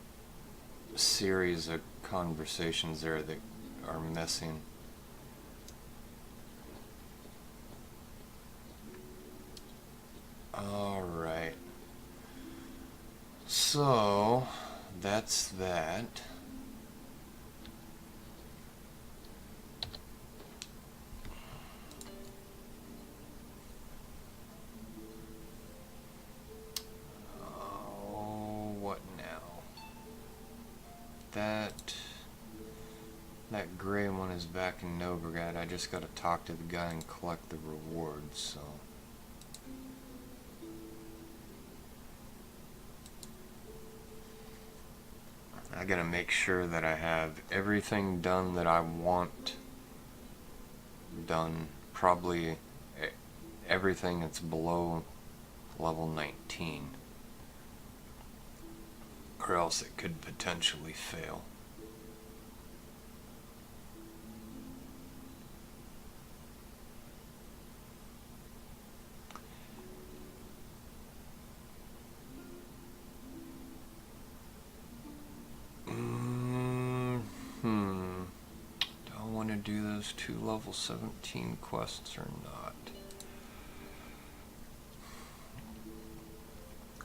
series of conversations there that are missing. Alright. So, that's that. Oh, what now? That gray one is back in Novigrad. I just gotta talk to the guy and collect the rewards, so. I gotta make sure that I have everything done that I want done. Probably everything that's below level 19. Or else it could potentially fail. Do I want to do those 2 level 17 quests or not?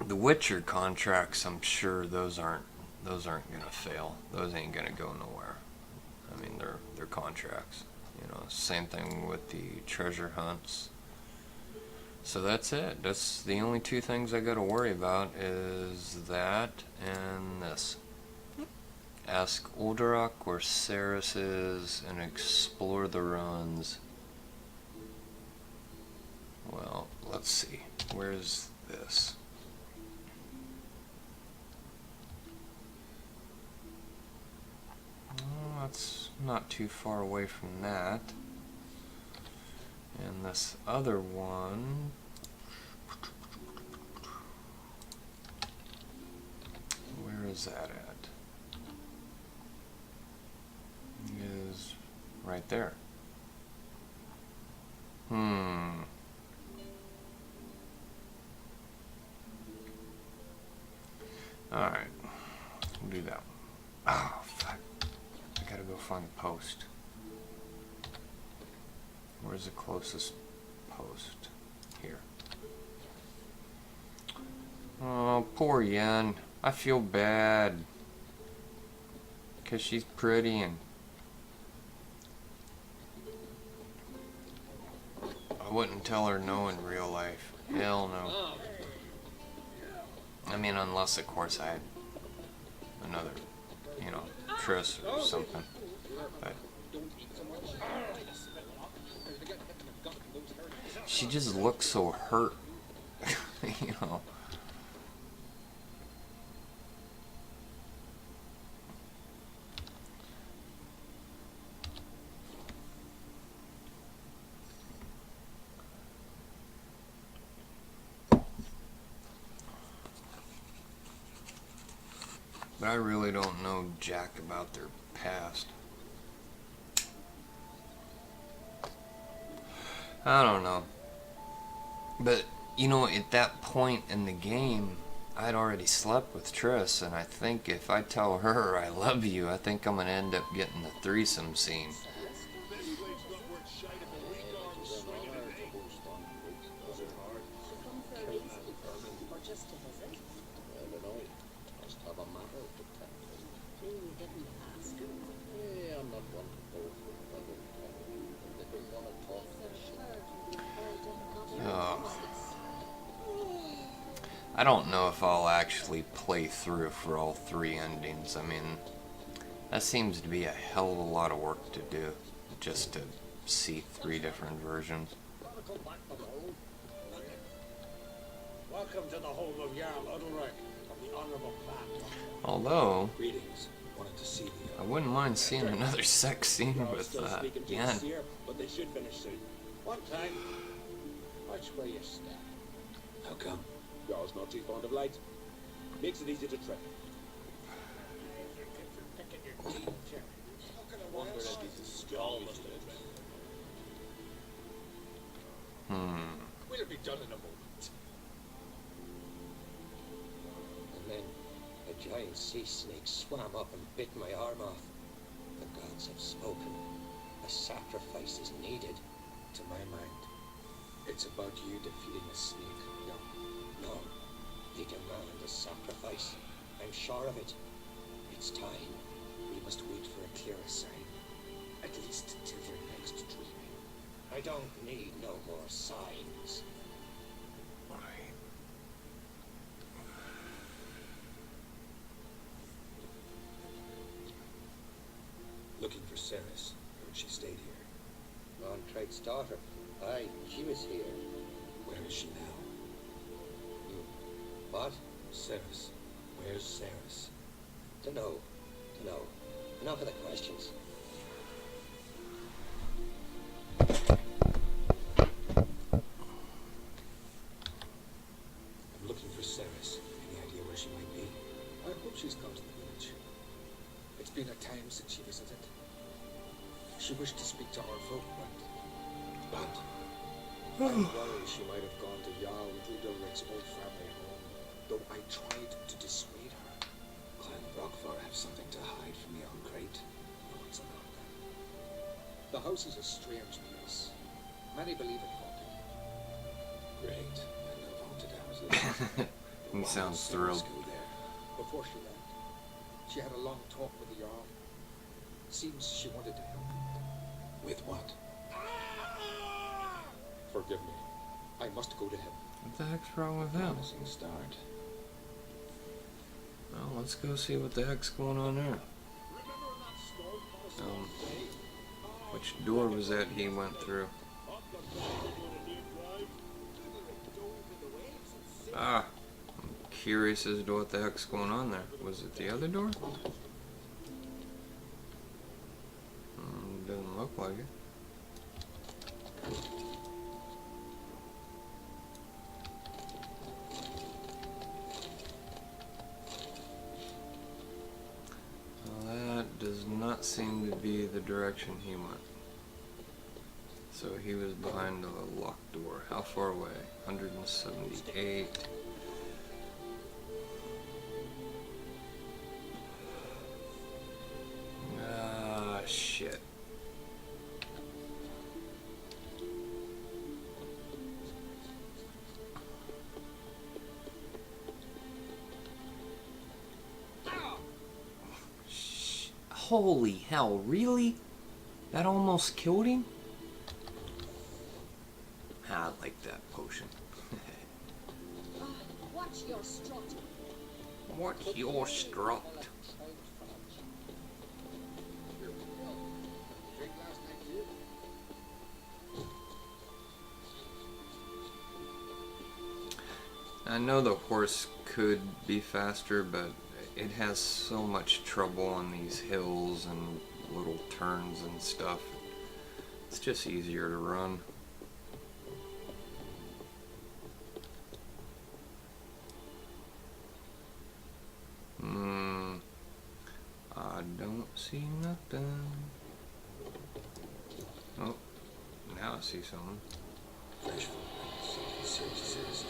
The Witcher contracts, I'm sure those aren't gonna fail. Those ain't gonna go nowhere. I mean, they're contracts. You know, same thing with the treasure hunts. So that's it. That's the only 2 things I gotta worry about is that and this. Ask Uldarak where Cerys is and explore the ruins. Well, let's see. Where's this? Oh, that's not too far away from that. And this other one, where is that at? Is right there. Alright. We'll do that one. Oh, fuck. I gotta go find the post. Where's the closest post? Here. Oh, poor Yen. I feel bad. Because she's pretty and I wouldn't tell her no in real life. Hell no. I mean, unless, of course, I had another, you know, Cerys or something. But she just looks so hurt, you know. But I really don't know jack about their past. I don't know. But, you know, at that point in the game, I'd already slept with Cerys, and I think if I tell her I love you, I think I'm gonna end up getting the threesome scene. I don't know if I'll actually play through for all 3 endings. I mean, that seems to be a hell of a lot of work to do, just to see 3 different versions. Welcome to the home of Jarl Udalric, of the Honorable Bat. Although, Greetings. Wanted to see you. I wouldn't mind seeing another sex scene with Yen. But they should finish soon. One time, watch where you step. How come? Jarl's not too fond of light. Makes it easy to trip. Wonder if he's It'll be done in a moment. And then a giant sea snake swam up and bit my arm off. The gods have spoken. A sacrifice is needed. To my mind, it's about you defeating a snake, young. No, they demand a sacrifice. I'm sure of it. It's time. We must wait for a clearer sign. At least till your next dreaming. I don't need no more signs. Looking for Cerys. Heard she stayed here. Montreit's daughter. Aye, she was here. Where is she now? What? Cerys. Where's Cerys? Dunno. Enough of the questions. I'm looking for Cerys. Any idea where she might be? I hope she's come to the village. It's been a time since she visited. She wished to speak to our folk, but I'm worried she might have gone to Jarl Udalric's old family home, though I tried to dissuade her. Clan Rockvar have something to hide from the old crate. No, it's not that. The house is a strange place. Many believe in haunting. Great. I love haunted houses. He sounds thrilled. Go there. Before she left, she had a long talk with the Jarl. Seems she wanted to help. With what? Forgive me. I must go to him. What the heck's wrong with him? Promising start. Well, let's go see what the heck's going on there. Which door was that he went through? Ah, I'm curious as to what the heck's going on there. Was it the other door? Doesn't look like it. Well, that does not seem to be the direction he went. So he was behind a locked door. How far away? 178. Ah, shit. Holy hell, really? That almost killed him? I like that potion. Watch your strut. What's your strut? Drink last night, too? I know the horse could be faster, but it has so much trouble on these hills and little turns and stuff. It's just easier to run. I don't see nothing. Oh, now I see something. Fresh footprints. Cerys.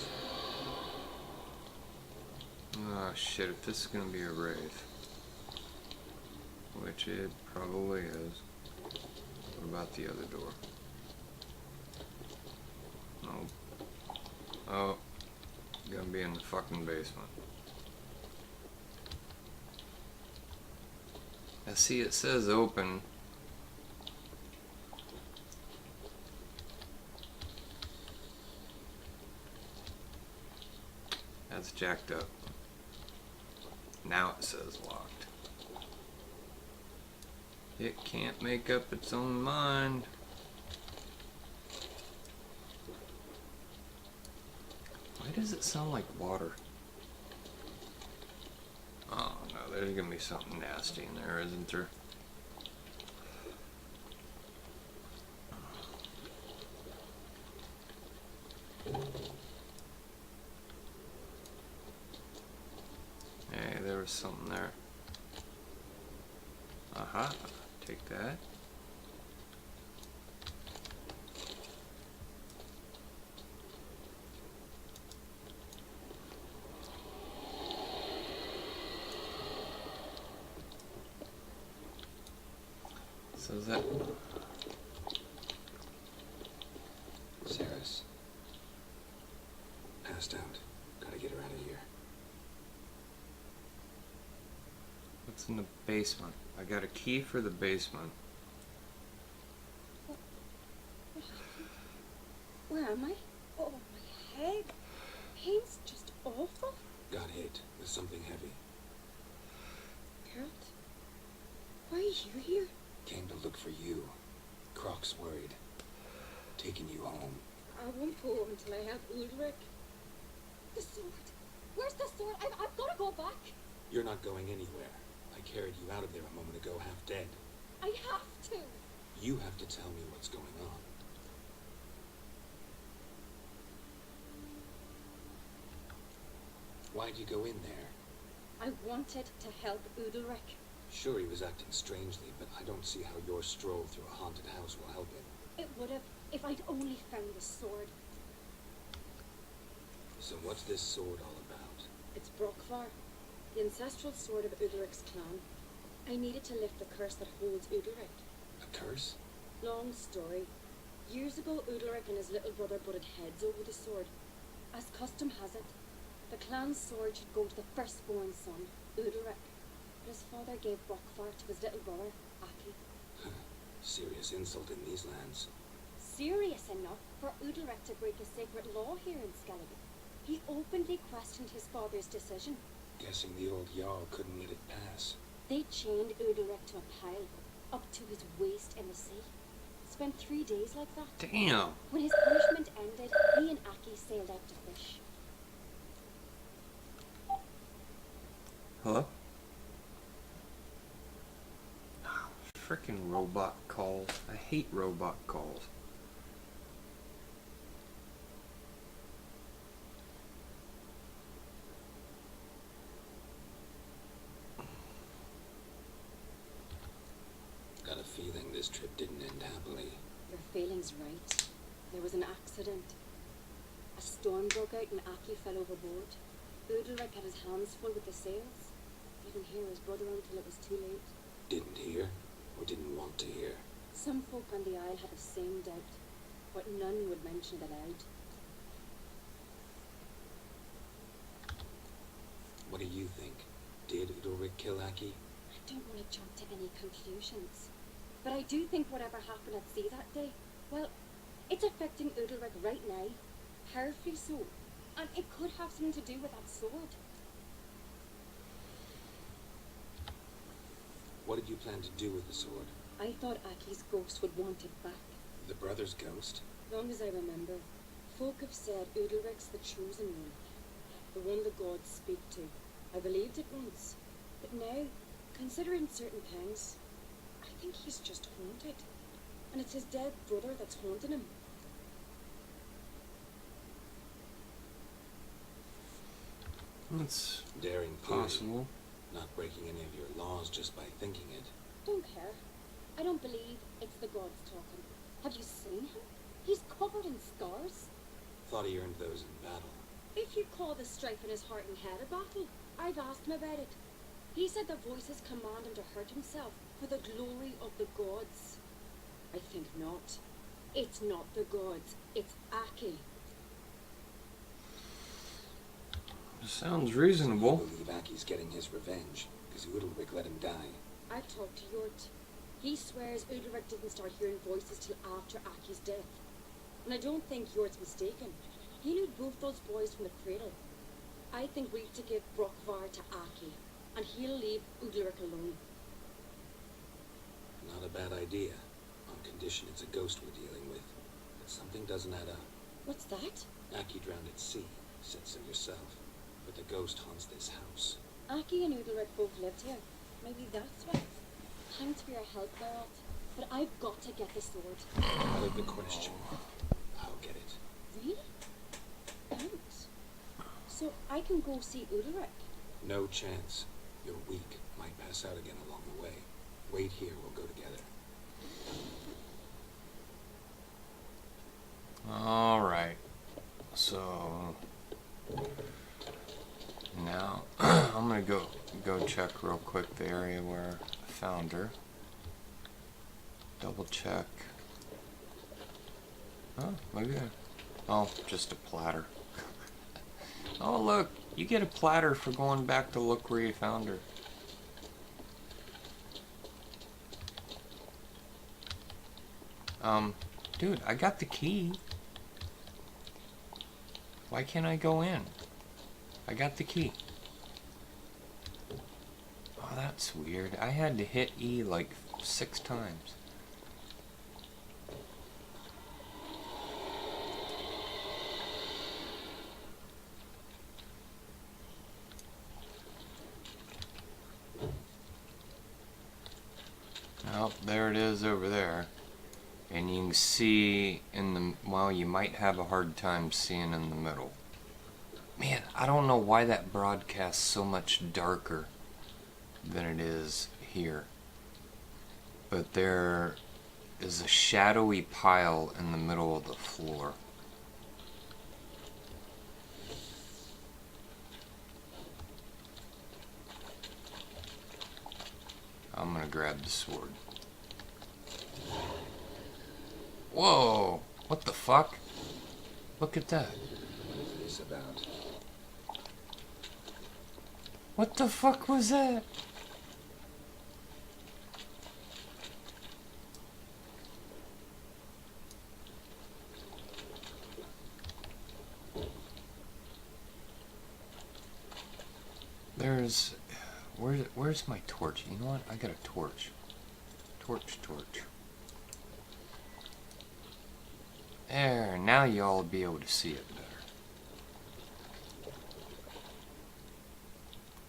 Ah, shit, if this is gonna be a wraith, which it probably is, what about the other door? Nope. Oh, gonna be in the fucking basement. I see it says open. That's jacked up. Now it says locked. It can't make up its own mind. Why does it sound like water? Oh no, there's gonna be something nasty in there, isn't there? Hey, there was something there. Aha, take that. So is that... Cerys. Passed out. Gotta get her out of here. What's in the basement? I got a key for the basement. Where am I? Oh, my head. Pain's just awful. Got hit with something heavy. Geralt, why are you here? Came to look for you. Croc's worried. Taking you home. I won't go until I have Ulrich. The sword. Where's the sword? I've got to go back. You're not going anywhere. I carried you out of there a moment ago, half dead. I have to. You have to tell me what's going on. Why'd you go in there? I wanted to help Ulrich. Sure, he was acting strangely, but I don't see how your stroll through a haunted house will help him. It would have if I'd only found the sword. So what's this sword all about? It's Brockvar, the ancestral sword of Ulrich's clan. I needed to lift the curse that holds Ulrich. A curse? Long story. Years ago, Ulrich and his little brother butted heads over the sword. As custom has it, the clan's sword should go to the firstborn son, Ulrich. But his father gave Brockvar to his little brother, Aki. Serious insult in these lands. Serious enough for Ulrich to break a sacred law here in Skellige. He openly questioned his father's decision. Guessing the old Jarl couldn't let it pass. They chained Ulrich to a pile, up to his waist in the sea. Spent 3 days like that. Damn! When his punishment ended, he and Aki sailed out to fish. Hello? Frickin' robot calls. I hate robot calls. Got a feeling this trip didn't end happily. Your feeling's right. There was an accident. A storm broke out and Aki fell overboard. Ulrich had his hands full with the sails. Didn't hear his brother until it was too late. Didn't hear, or didn't want to hear. Some folk on the isle had the same doubt, but none would mention it aloud. What do you think? Did Ulrich kill Aki? I don't want to jump to any conclusions. But I do think whatever happened at sea that day, well, it's affecting Ulrich right now. Powerfully so. And it could have something to do with that sword. What did you plan to do with the sword? I thought Aki's ghost would want it back. The brother's ghost? Long as I remember, folk have said Ulrich's the chosen one. The one the gods speak to. I believed it once. But now, considering certain things, I think he's just haunted. And it's his dead brother that's haunting him. That's Daring theory. possible. Not breaking any of your laws just by thinking it. Don't care. I don't believe it's the gods talking. Have you seen him? He's covered in scars. Thought he earned those in battle. If you call the strife in his heart and head a battle, I've asked him about it. He said the voices command him to hurt himself for the glory of the gods. I think not. It's not the gods, it's Aki. Sounds reasonable. I believe Aki's getting his revenge, because Ulrich let him die. I've talked to Jort. He swears Ulrich didn't start hearing voices till after Aki's death. And I don't think Jort's mistaken. He knew both those boys from the cradle. I think we've to give Brockvar to Aki, and he'll leave Ulrich alone. Not a bad idea, on condition it's a ghost we're dealing with. But something doesn't add up. What's that? Aki drowned at sea, said so yourself. But the ghost haunts this house. Aki and Ulrich both lived here. Maybe that's why. Thanks for your help, Geralt. But I've got to get the sword. Out of the question. I'll get it. Really? Thanks. So I can go see Ulrich? No chance. You're weak. Might pass out again along the way. Wait here, we'll go together. Alright. So now I'm gonna go check real quick the area where I found her. double check. Oh, look at that. Oh, just a platter. Oh, look, you get a platter for going back to look where you found her. Dude, I got the key. Why can't I go in? I got the key. Oh, that's weird. I had to hit E like 6 times. Oh, there it is over there. And you can see in the, well, you might have a hard time seeing in the middle. Man, I don't know why that broadcasts so much darker than it is here. But there is a shadowy pile in the middle of the floor. I'm gonna grab the sword. Whoa! What the fuck? Look at that. What is this about? What the fuck was that? There's... Where's my torch? You know what? I got a torch. Torch. There, now y'all will be able to see it better.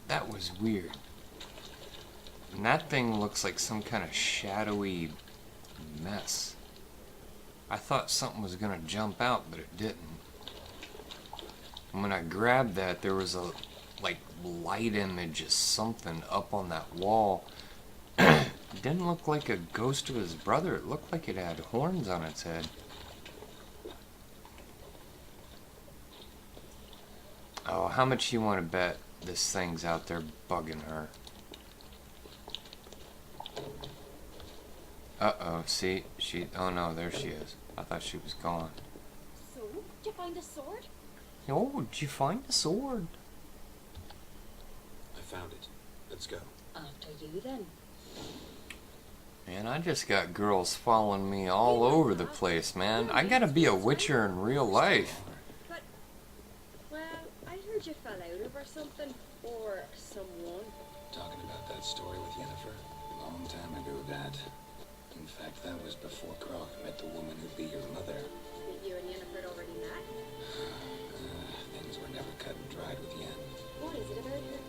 That was weird. And that thing looks like some kind of shadowy mess. I thought something was gonna jump out, but it didn't. And when I grabbed that, there was a like light image of something up on that wall. It didn't look like a ghost of his brother. It looked like it had horns on its head. Oh, how much you want to bet this thing's out there bugging her? Uh-oh, see? Oh no, there she is. I thought she was gone. So, did you find a sword? Oh, did you find the sword? I found it. Let's go. After you then. Man, I just got girls following me all over the place, man. I gotta be a witcher in real life. But, well, I heard you fell out over something. Or someone. Talking about that story with Yennefer? Long time ago, Dad. In fact, that was before Croc met the woman who'd be your mother. That you and Yennefer already met? Things were never cut and dried with Yen. What is it about her?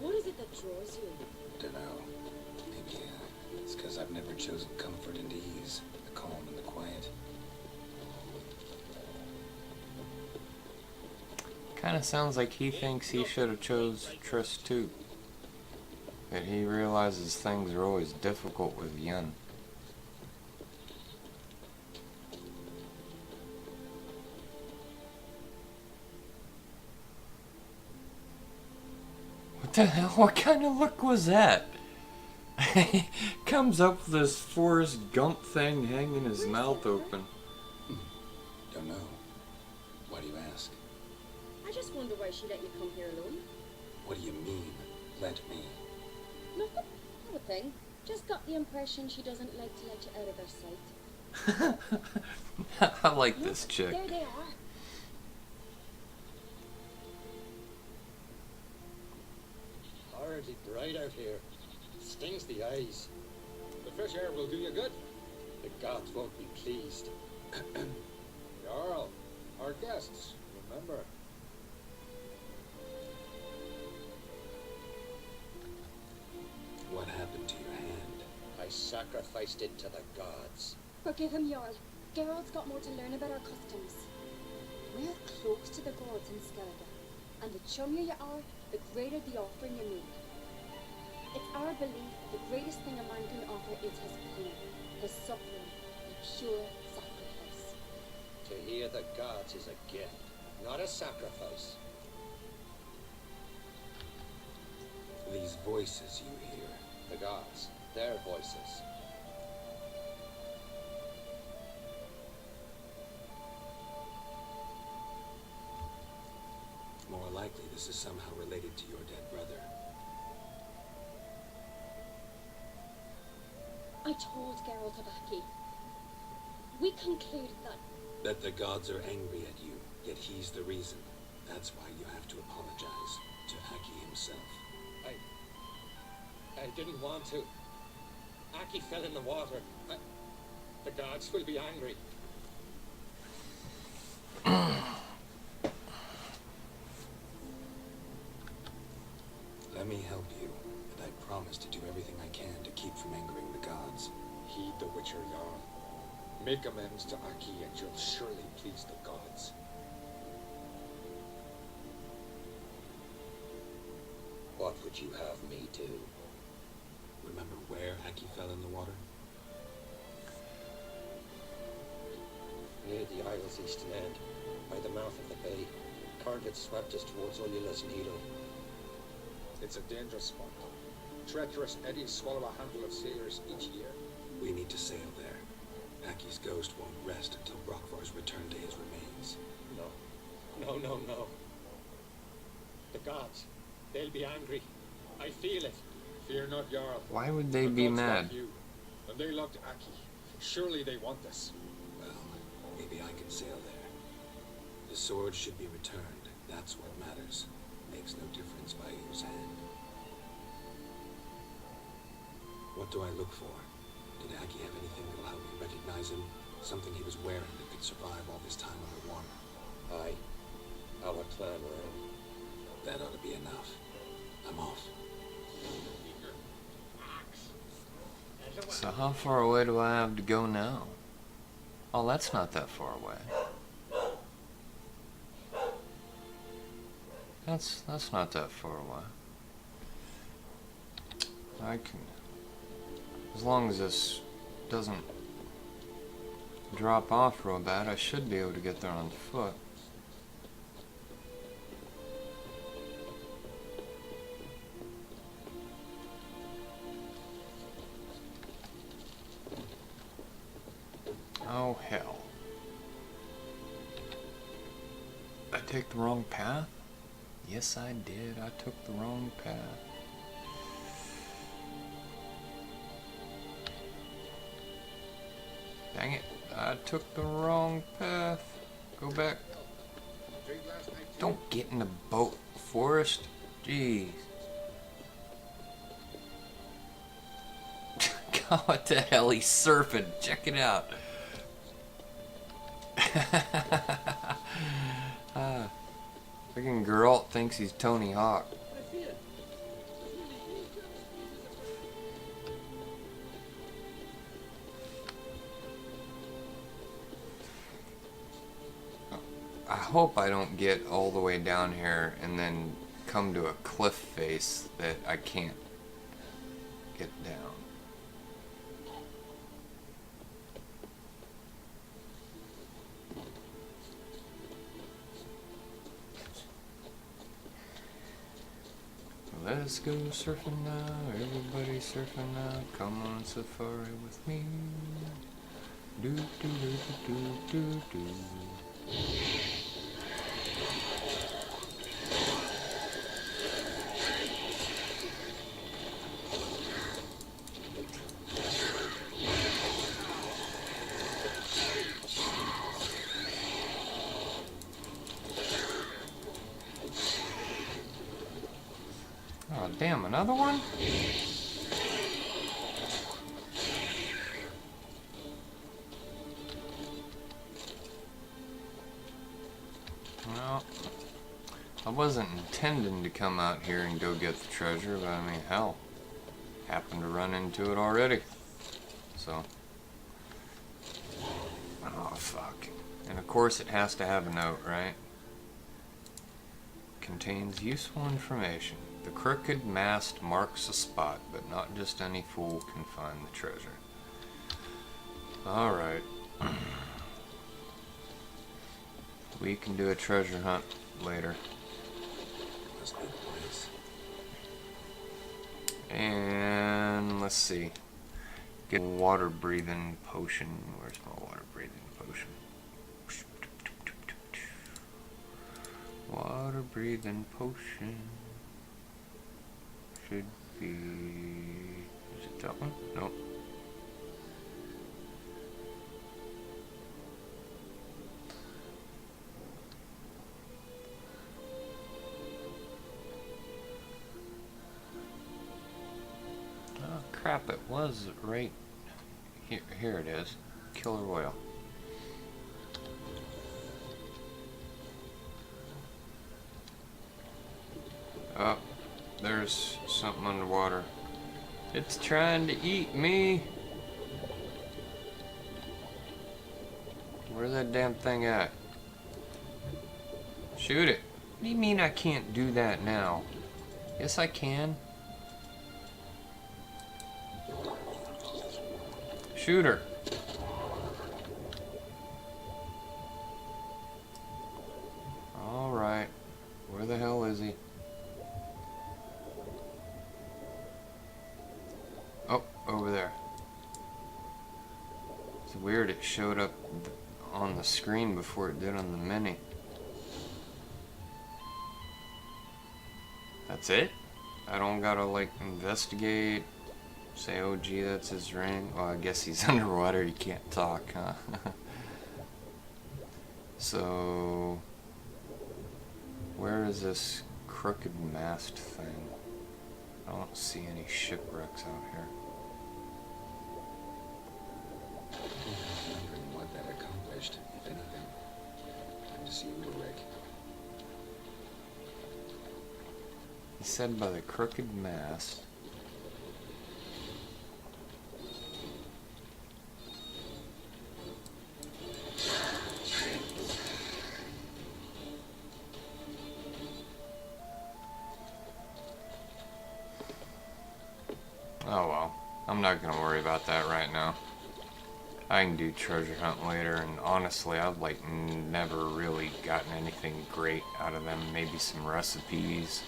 What is it that draws you? Dunno. Maybe it's because I've never chosen comfort and ease, the calm and the quiet. Kinda sounds like he thinks he should have chose Triss too. That he realizes things are always difficult with Yen. What the hell? What kind of look was that? He comes up with this Forrest Gump thing hanging his mouth open. Don't know. Why do you ask? I just wonder why she let you come here alone. What do you mean, let me? Nothing. Not a thing. Just got the impression she doesn't like to let you out of her sight. I like this chick. There they are. Horribly bright out here. Stings the eyes. The fresh air will do you good. The gods won't be pleased. Jarl, our guests, remember. What happened to your hand? I sacrificed it to the gods. Forgive him, Jarl. Geralt's got more to learn about our customs. We're close to the gods in Skellige, and the chummier you are, the greater the offering you make. It's our belief the greatest thing a man can offer is his pain, his suffering, a pure sacrifice. To hear the gods is a gift, not a sacrifice. These voices you hear. The gods, their voices. likely this is somehow related to your dead brother. I told Geralt of Aki. We concluded That the gods are angry at you, yet he's the reason. That's why you have to apologize to Aki himself. I didn't want to. Aki fell in the water. The gods will be angry. Let me help you, and I promise to do everything I can to keep from angering the gods. Heed the Witcher Jarl. Make amends to Aki and you'll surely please the gods. What would you have me do? Remember where Aki fell in the water? Near the isle's eastern end, by the mouth of the bay. Current had swept us towards Ullula's Needle. It's a dangerous spot. Treacherous eddies swallow a handful of sailors each year. We need to sail there. Aki's ghost won't rest until Brokvar's returned to his remains. No. The gods, they'll be angry. I feel it. Fear not, Jarl. Why would they The be gods mad? love you, and they loved Aki. Surely they want this. Well, maybe I can sail there. The sword should be returned. That's what matters. Makes no difference by whose hand. What do I look for? Did Aki have anything that'll help me recognize him? Something he was wearing that could survive all this time underwater? Aye. Our clan ran. That ought to be enough. I'm off. So how far away do I have to go now? Oh, that's not that far away. That's not that far away. I can, as long as this doesn't drop off real bad, I should be able to get there on foot. Oh hell. I take the wrong path? Yes I did, I took the wrong path. Dang it, I took the wrong path. Go back. Don't get in the boat, Forrest. Jeez. God, what the hell, he's surfing. Check it out. Freaking Geralt thinks he's Tony Hawk. I hope I don't get all the way down here and then come to a cliff face that I can't get down. Let's go surfing now, everybody surfing now. Come on safari with me. Do do do do do do. Oh damn, another one? Well, I wasn't intending to come out here and go get the treasure, but I mean, hell, happened to run into it already. So, oh fuck. And of course it has to have a note, right? Contains useful information. The crooked mast marks a spot, but not just any fool can find the treasure. Alright. We can do a treasure hunt later. Must be the place. And let's see. Get a water breathing potion. Where's my water breathing potion? Water Water breathing potion. Should be... Is it that one? Nope. Oh crap, it was right here. Here it is. Killer oil. Oh, there's something underwater. It's trying to eat me. Where's that damn thing at? Shoot it. What do you mean I can't do that now? Yes, I can. Shoot her. Alright. Where the hell is he? Oh, over there. It's weird it showed up on the screen before it did on the mini. That's it? I don't gotta like investigate, say, oh gee, that's his ring. Well, I guess he's underwater, he can't talk, huh? So, where is this crooked mast thing? I don't see any shipwrecks out here. I'm wondering what that accomplished, if anything. Time to see Rick. He said by the crooked mast. Oh well, I'm not gonna worry about that right now. I can do treasure hunt later, and honestly, I've like never really gotten anything great out of them. Maybe some recipes,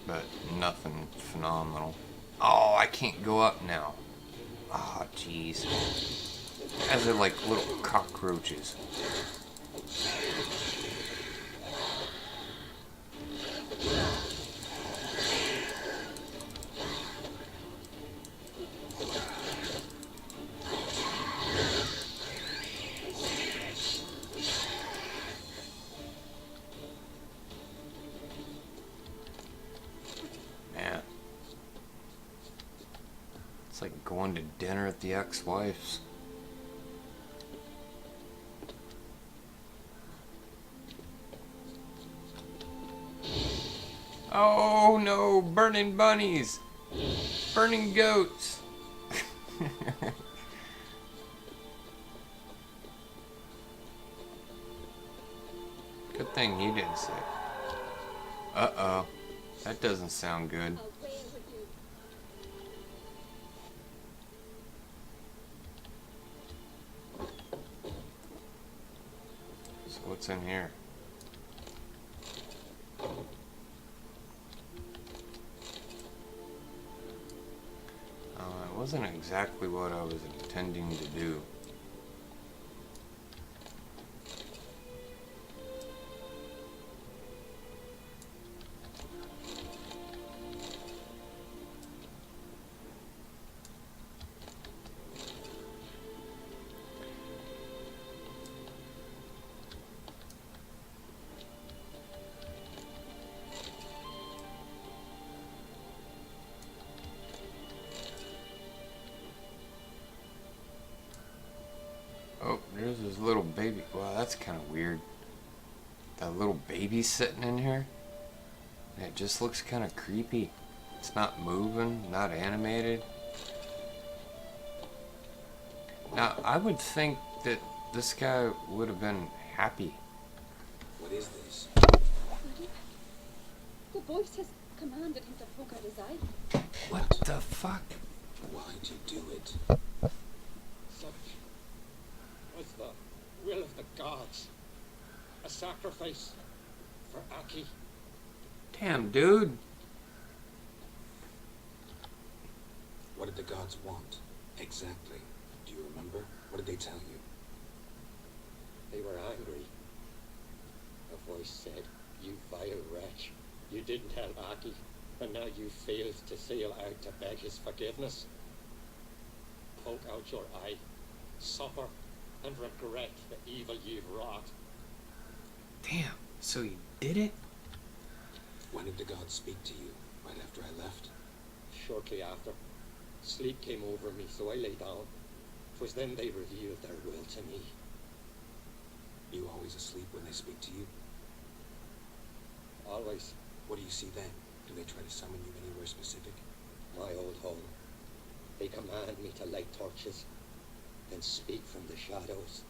but nothing phenomenal. Oh, I can't go up now. Oh, jeez. As they're like little cockroaches. It's like going to dinner at the ex-wife's. Oh no, burning bunnies! Burning goats! Good thing he didn't say. Uh-oh. That doesn't sound good. So what's in here? It wasn't exactly what I was intending to do. Oh, there's this little baby. Wow, that's kind of weird. That little baby sitting in here. It just looks kind of creepy. It's not moving, not animated. Now, I would think that this guy would have been happy. What is this? The voice has commanded him to poke out his eye. What the fuck? Why'd you do it? Such was the will of the gods. A sacrifice for Aki. Damn, dude. What did the gods want? Exactly. Do you remember? What did they tell you? They were angry voice said, "You vile wretch, you didn't help Aki, and now you failed to sail out to beg his forgiveness. Poke out your eye, suffer, and regret the evil you've wrought." Damn, so he did it? When did the gods speak to you? Right after I left? Shortly after, sleep came over me, so I lay down. 'Twas then they revealed their will to me. You always asleep when they speak to you? Always. What do you see then? Do they try to summon you anywhere specific? My old home. They command me to light torches, then speak from the shadows.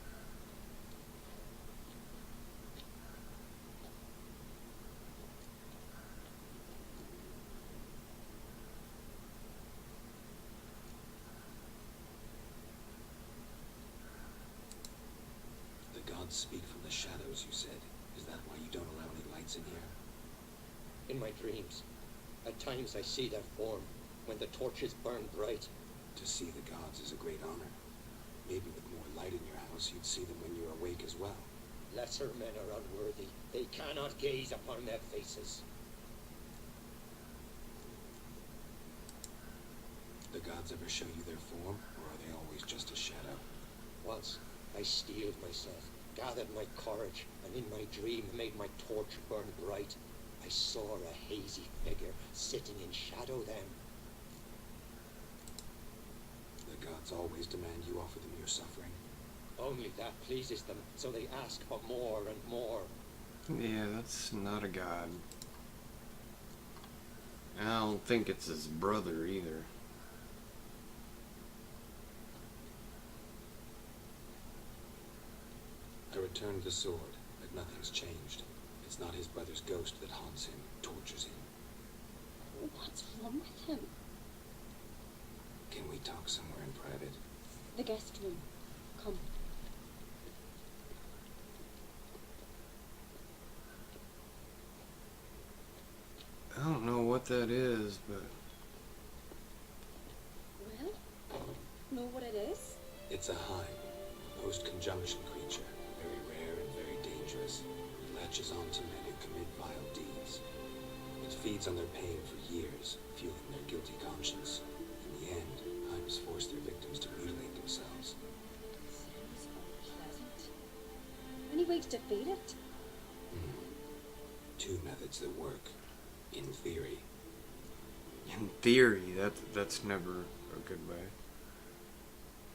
The gods speak from the shadows, you said. Is that why you don't allow any lights in here? In my dreams, at times I see their form when the torches burn bright. To see the gods is a great honor. Maybe with more light in your house, you'd see them when you're awake as well. Lesser men are unworthy. They cannot gaze upon their faces. The gods ever show you their form, or are they always just a shadow? Once I steeled myself, gathered my courage, and in my dream made my torch burn bright. I saw a hazy figure sitting in shadow then. The gods always demand you offer them your suffering. Only that pleases them, so they ask for more and more. Yeah, that's not a god. And I don't think it's his brother either. I returned the sword, but nothing's changed. It's not his brother's ghost that haunts him, tortures him. What's wrong with him? Can we talk somewhere in private? The guest room. Come. I don't know what that is, but Well, know what it is? It's a Heim, a post-conjunction creature, very rare and very dangerous. It latches on to men who commit vile deeds. It feeds on their pain for years, fueling their guilty conscience. In the end, Heims force their victims to mutilate themselves. Sounds unpleasant. Any way to defeat it? Two methods that work. In theory. in theory, that's never a good way.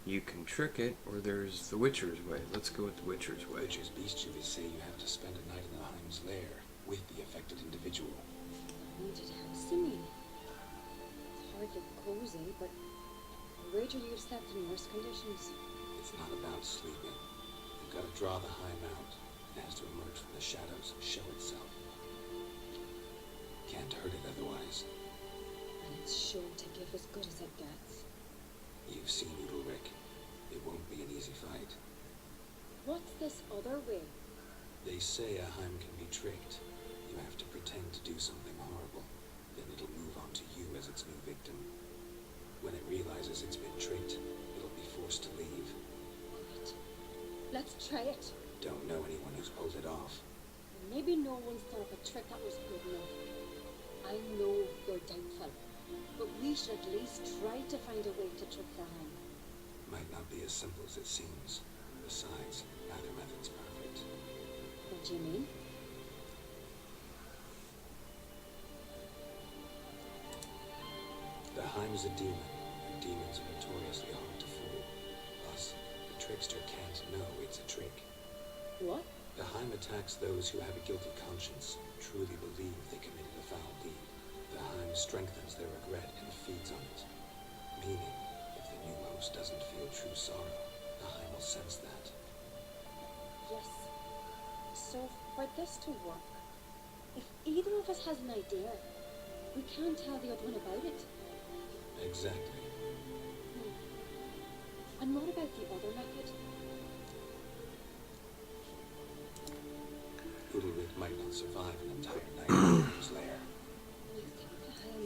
You can trick it, or there's the Witcher's way. Let's go with the Witcher's way. Witcher's bestiaries say you have to spend a night in the Heim's lair with the affected individual. Haunted house, you mean? Hardly cozy, but I wager you've slept in worse conditions. It's not about sleeping. You've got to draw the Heim out. It has to emerge from the shadows, show itself. Can't hurt it otherwise. And it's sure to give as good as it gets. You've seen Udalric. It won't be an easy fight. What's this other way? They say a Heim can be tricked. You have to pretend to do something horrible. Then it'll move on to you as its new victim. When it realizes it's been tricked, it'll be forced to leave. Great. Let's try it. Don't know anyone who's pulled it off. Maybe no one's thought of a trick that was good enough. I know you're doubtful, but we should at least try to find a way to trick the Heim. Might not be as simple as it seems. Besides, neither method's perfect. What do you mean? The Heim's a demon, and demons are notoriously hard to fool. Plus, the trickster can't know it's a trick. What? The Heim attacks those who have a guilty conscience, truly believe they committed a foul deed. The Heim strengthens their regret and feeds on it. Meaning, if the new host doesn't feel true sorrow, the Heim will sense that. Yes. So, for this to work, if either of us has an idea, we can't tell the other one about it. Exactly. And what about the other method? Udalric might not survive an entire night in his lair. You think the Heim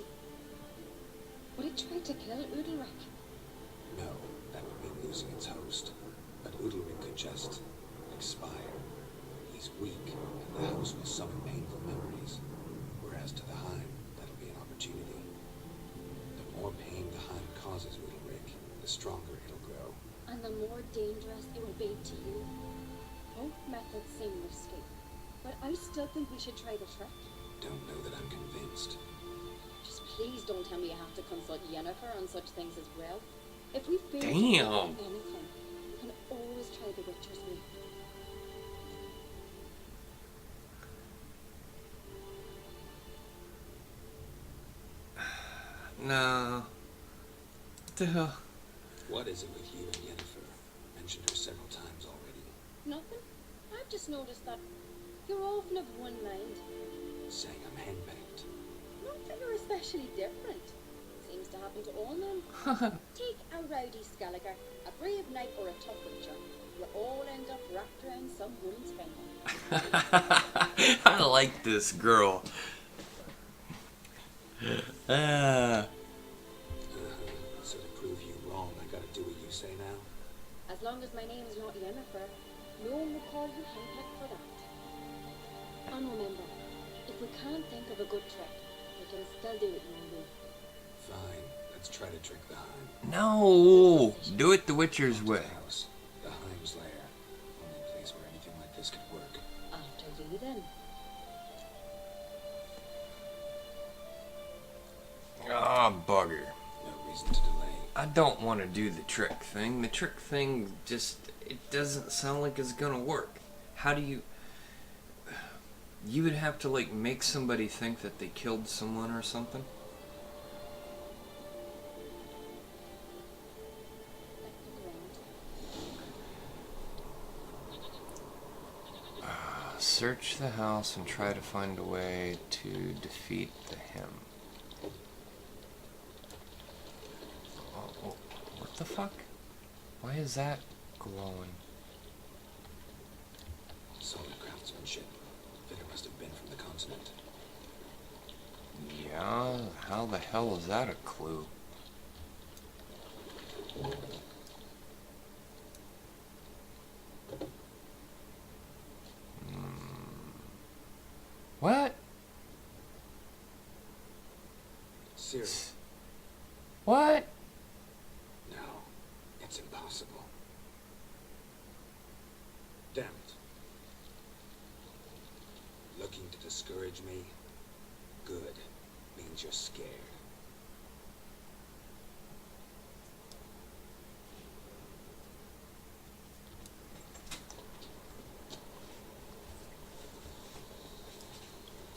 would it try to kill Udalric? No, that would mean losing its host. But Udalric could just expire. He's He's weak, and the house will summon painful memories. Whereas to the Heim, that'll be an opportunity. The more pain the Heim causes little Rick, the stronger it'll grow. And the more dangerous it will be to you. Both methods seem risky, but I still think we should try the trick. Don't know that I'm convinced. Just please don't tell me you have to consult Yennefer on such things as well. If we fail to Damn. do anything, we can always try the Witcher's way. No. What the hell? What is it with you and Yennefer? Mentioned her several times already. Nothing. I've just noticed that you're often of one mind. Saying I'm henpecked. Not that you're especially different. Seems to happen to all men. Take a rowdy Skelliger, a brave knight, or a tough witcher. You all end up wrapped around some woman's finger. I like this girl. So to prove you wrong, I gotta do what you say now? As long as my name is not Yennefer, no one will call you henpecked for that. And remember, if we can't think of a good trick, we can still do it your way. Fine, let's try to trick the Heim. No! Do it the Witcher's way. The house, the Heim's lair. Only place where anything like this could work. After you then. Ah, bugger. No reason to delay. I don't want to do the trick thing. The trick thing just, it doesn't sound like it's gonna work. How do you... You would have to, like, make somebody think that they killed someone or something? Search the house and try to find a way to defeat the him. Oh, what the fuck? Why is that glowing? Solid craftsmanship. Fitter must have been from the continent. Yeah, how the hell is that a clue? What? Cerys. What? No, it's impossible. Damn it. Looking to discourage me? Good. Means you're scared.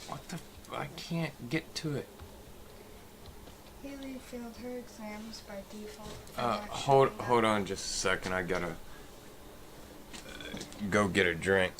What the I can't get to it. Haley failed her exams by default. Hold on just a second. I gotta go get a drink.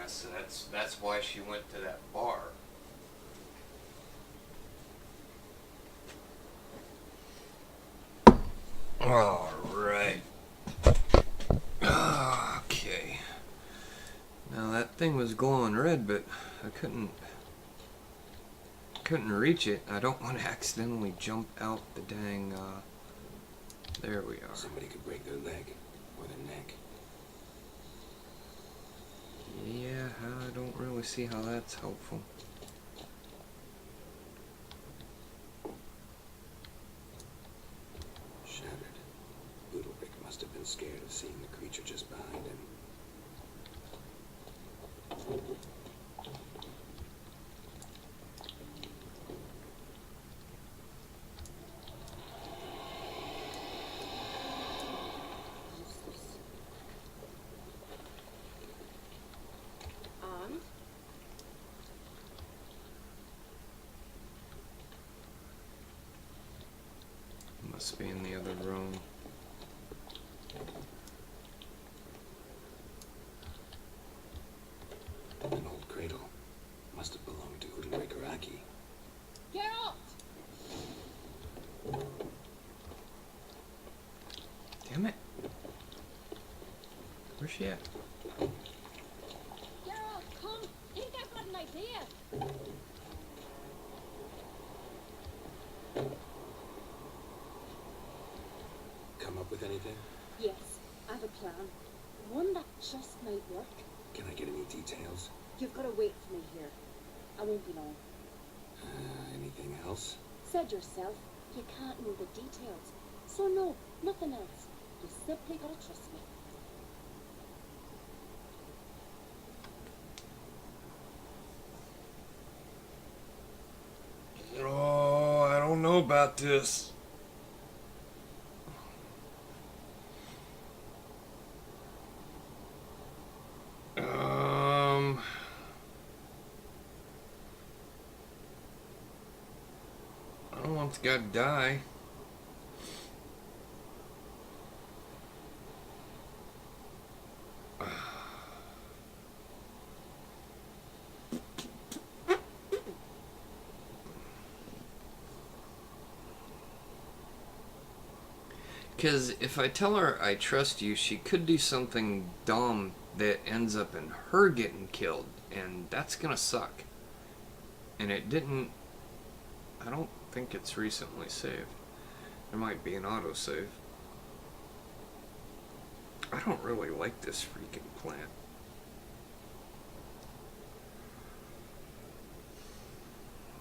So that's why she went to that bar. All right. Okay. Now that thing was glowing red, but I couldn't reach it. I don't want to accidentally jump out the dang. There we are. Somebody could break their leg or their neck. I don't really see how that's helpful. Shattered. Ludwig must have been scared of seeing the creature just behind him. And? Must be in the other room. An old cradle. Must have belonged to Udalric or Aki. Geralt! Damn it. Where's she at? Geralt, come! I think I've got an idea! Come up with anything? Yes, I have a plan. One that just might work. Can I get any details? You've got to wait for me here. I won't be long. Anything else? Said yourself, you can't know the details. So no, nothing else. You simply gotta trust me. Oh, I don't know about this. I don't want the guy to die. Because if I tell her I trust you, she could do something dumb that ends up in her getting killed, and that's gonna suck. And it didn't... I don't think it's recently saved. There might be an autosave. I don't really like this freaking plant.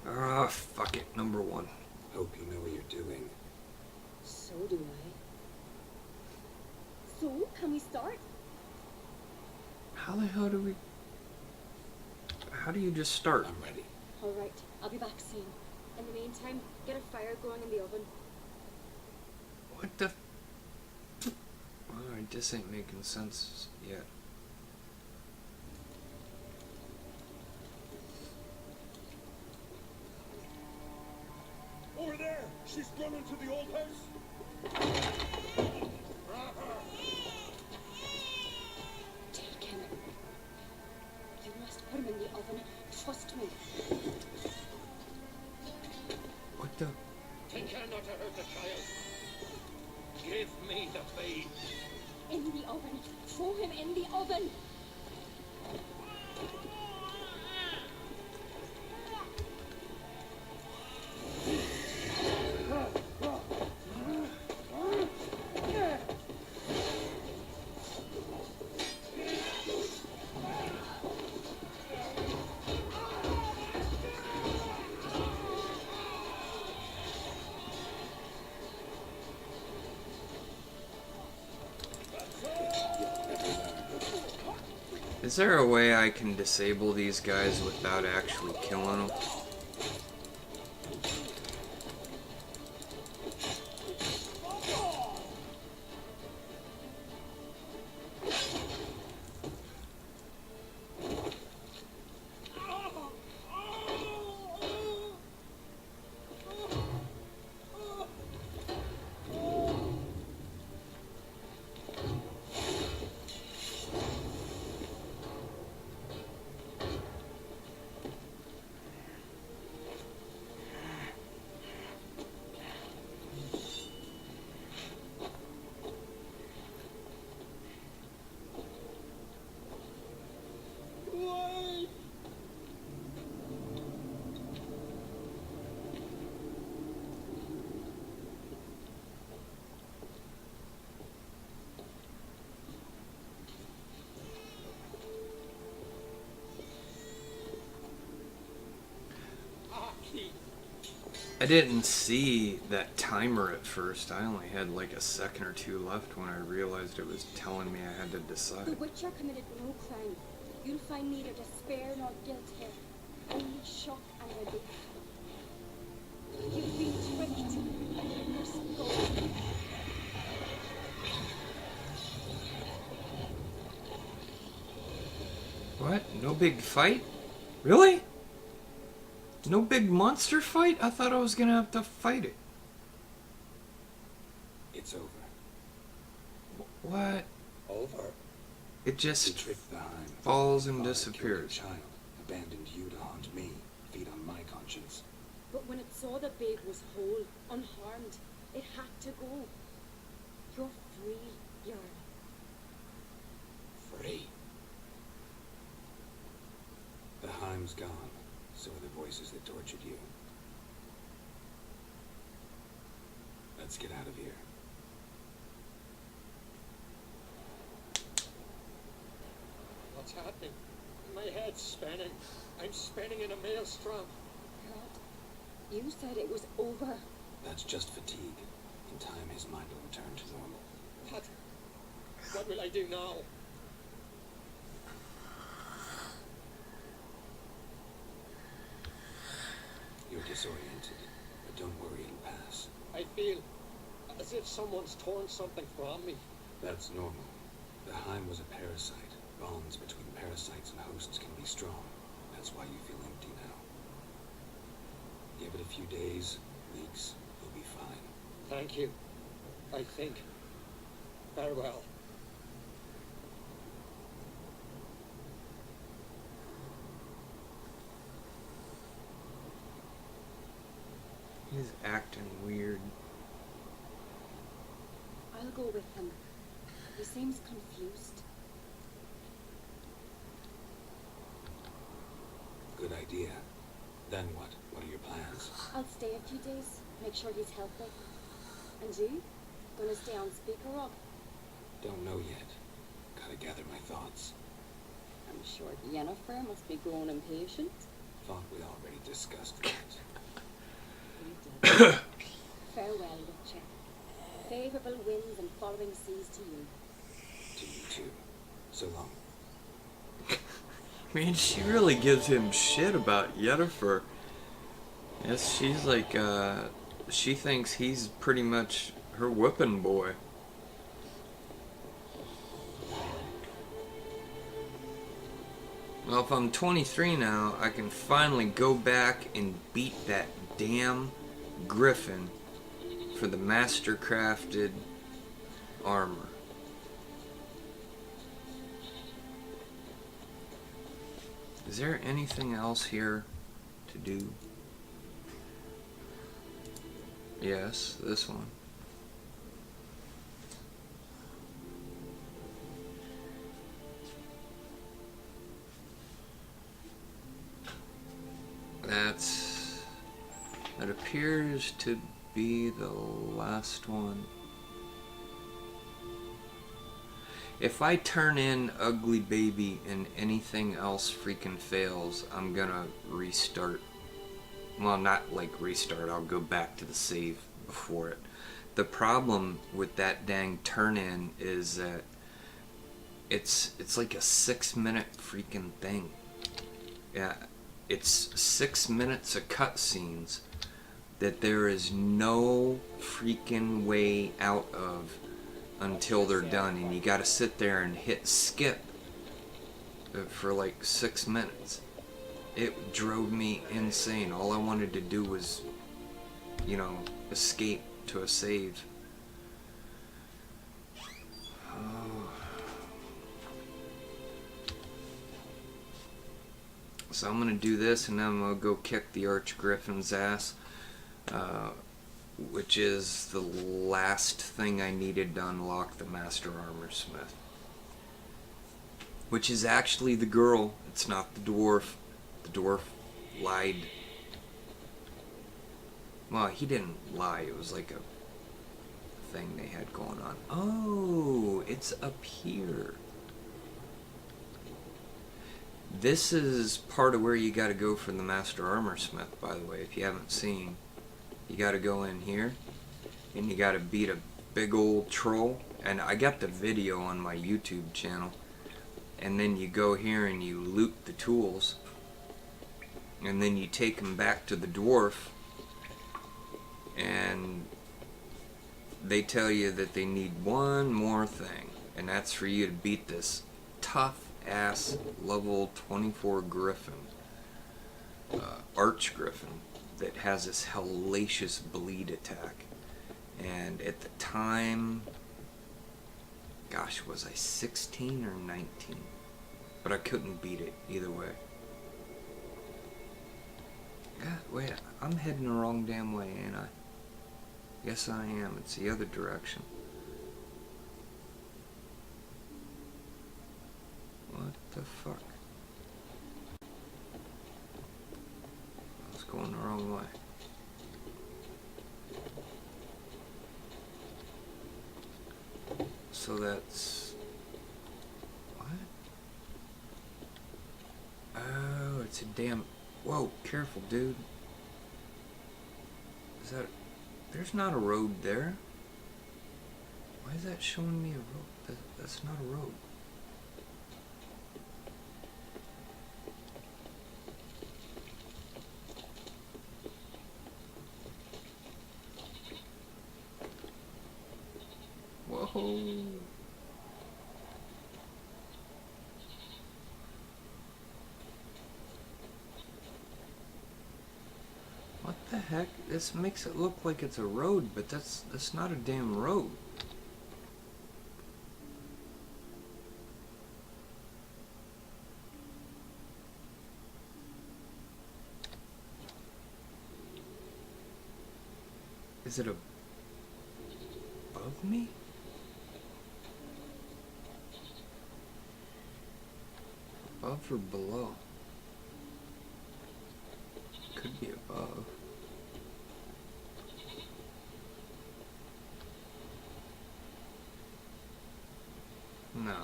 Ah, fuck it. Number one. Hope you know what you're doing. So do I. So, can we start? How the hell do we... How do you just start? I'm ready. Alright, I'll be back soon. In the meantime, get a fire going in the oven. What the... Alright, this ain't making sense yet. Over there! She's gone into the old house! Take him. You must put him in the oven. Trust me. What the... Take care not to hurt the child. Give me the babe. In the oven. Throw him in the oven. Is there a way I can disable these guys without actually killing them? I didn't see that timer at first. I only had like a second or two left when I realized it was telling me I had to The decide. Witcher committed no crime. You'll find neither despair nor guilt here. Only shock and relief. You've been tricked. You must go. What? No big fight? Really? No big monster fight? I thought I was gonna have to fight it. It's over. What? Over. It You just tricked the Heim. falls and Thought I killed your disappears. child, abandoned you to haunt me, feed on my conscience. But when it saw the babe was whole, unharmed, it had to go. You're free, Jarl. Free. The Heim's gone. So are the voices that tortured you. Let's get out of here. What's happening? My head's spinning. I'm spinning in a maelstrom. Geralt, you said it was over. That's just fatigue. In time, his mind will return to normal. What will I do now? You're disoriented, but don't worry, it'll pass. I feel as if someone's torn something from me. That's normal. The Heim was a parasite. Bonds between parasites and hosts can be strong. That's why you feel empty now. Give it a few days, weeks, you'll be fine. Thank you. I think. Farewell. He's acting weird. I'll go with him. He seems confused. Good idea. Then what? What are your plans? I'll stay a few days, make sure he's healthy. And you? Gonna stay on speaker, Rob? Don't know yet. Gotta gather my thoughts. I'm sure Yennefer must be growing impatient. Thought we already discussed that. We did. Farewell, Witcher. Favourable winds and following seas to you. To you too. So long. I mean, she really gives him shit about Yennefer. Yes, she's like, she thinks he's pretty much her whipping boy. Well, if I'm 23 now, I can finally go back and beat that damn griffin for the master-crafted armor. Is there anything else here to do? Yes, this one. That appears to be the last one. If I turn in Ugly Baby and anything else freaking fails, I'm gonna restart. Well, not like restart, I'll go back to the save before it. The problem with that dang turn in is that it's like a 6-minute freaking thing. Yeah, it's 6 minutes of cutscenes that there is no freaking way out of until they're done, and you gotta sit there and hit skip for like 6 minutes. It drove me insane. All I wanted to do was, you know, escape to a save. Oh. So I'm gonna do this, and then I'm gonna go kick the Archgriffin's ass, which is the last thing I needed to unlock the Master Armorsmith. Which is actually the girl, it's not the dwarf. The dwarf lied. Well, he didn't lie, it was like a thing they had going on. Oh, it's up here. This is part of where you gotta go for the Master Armorsmith, by the way, if you haven't seen. You gotta go in here, and you gotta beat a big old troll. And I got the video on my YouTube channel. And then you go here and you loot the tools. And then you take them back to the dwarf. And they tell you that they need one more thing. And that's for you to beat this tough ass level 24 griffin. Arch griffin that has this hellacious bleed attack. And at the time, gosh, was I 16 or 19? But I couldn't beat it either way. God, wait, I'm heading the wrong damn way, ain't I? Yes, I am. It's the other direction. What the fuck? I was going the wrong way. So that's... what? Oh, it's a damn... Whoa, careful, dude. Is that... There's not a road there. Why is that showing me a road? That's not a road. Whoa. What the heck? This makes it look like it's a road, but that's not a damn road. Is it above me? Above or below? Could be above. No,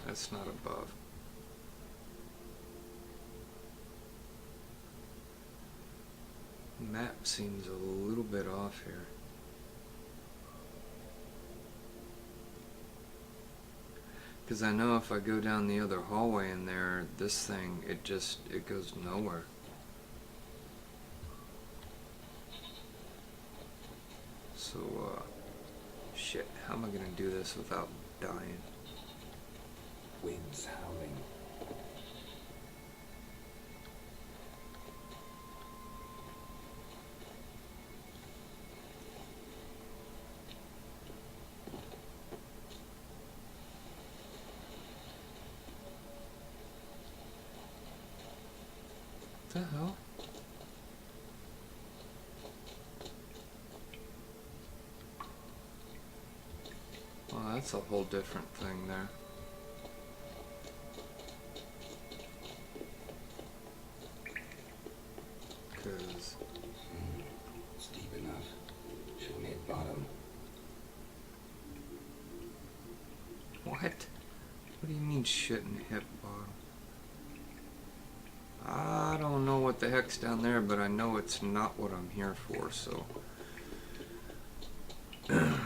that's not above. Map seems a little bit off here. Because I know if I go down the other hallway in there, this thing, it goes nowhere. So, shit, how am I gonna do this without dying? Winds howling. What the hell? Well, that's a whole different thing there. Cause It's deep enough. Shouldn't hit bottom. what? What do you mean shouldn't hit bottom? I don't know what the heck's down there, but I know it's not what I'm here for, so I'm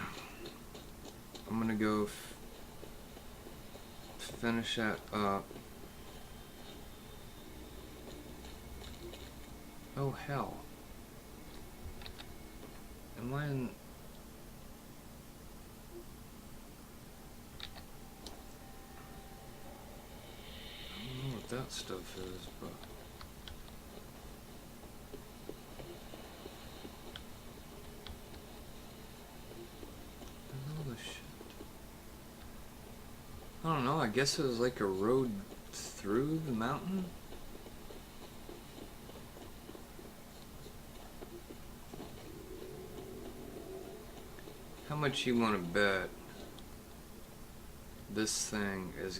gonna go finish that up. Oh hell. Am I in... I don't know what that stuff is, but... all this shit. I don't know, I guess it was like a road through the mountain? How much you want to bet this thing is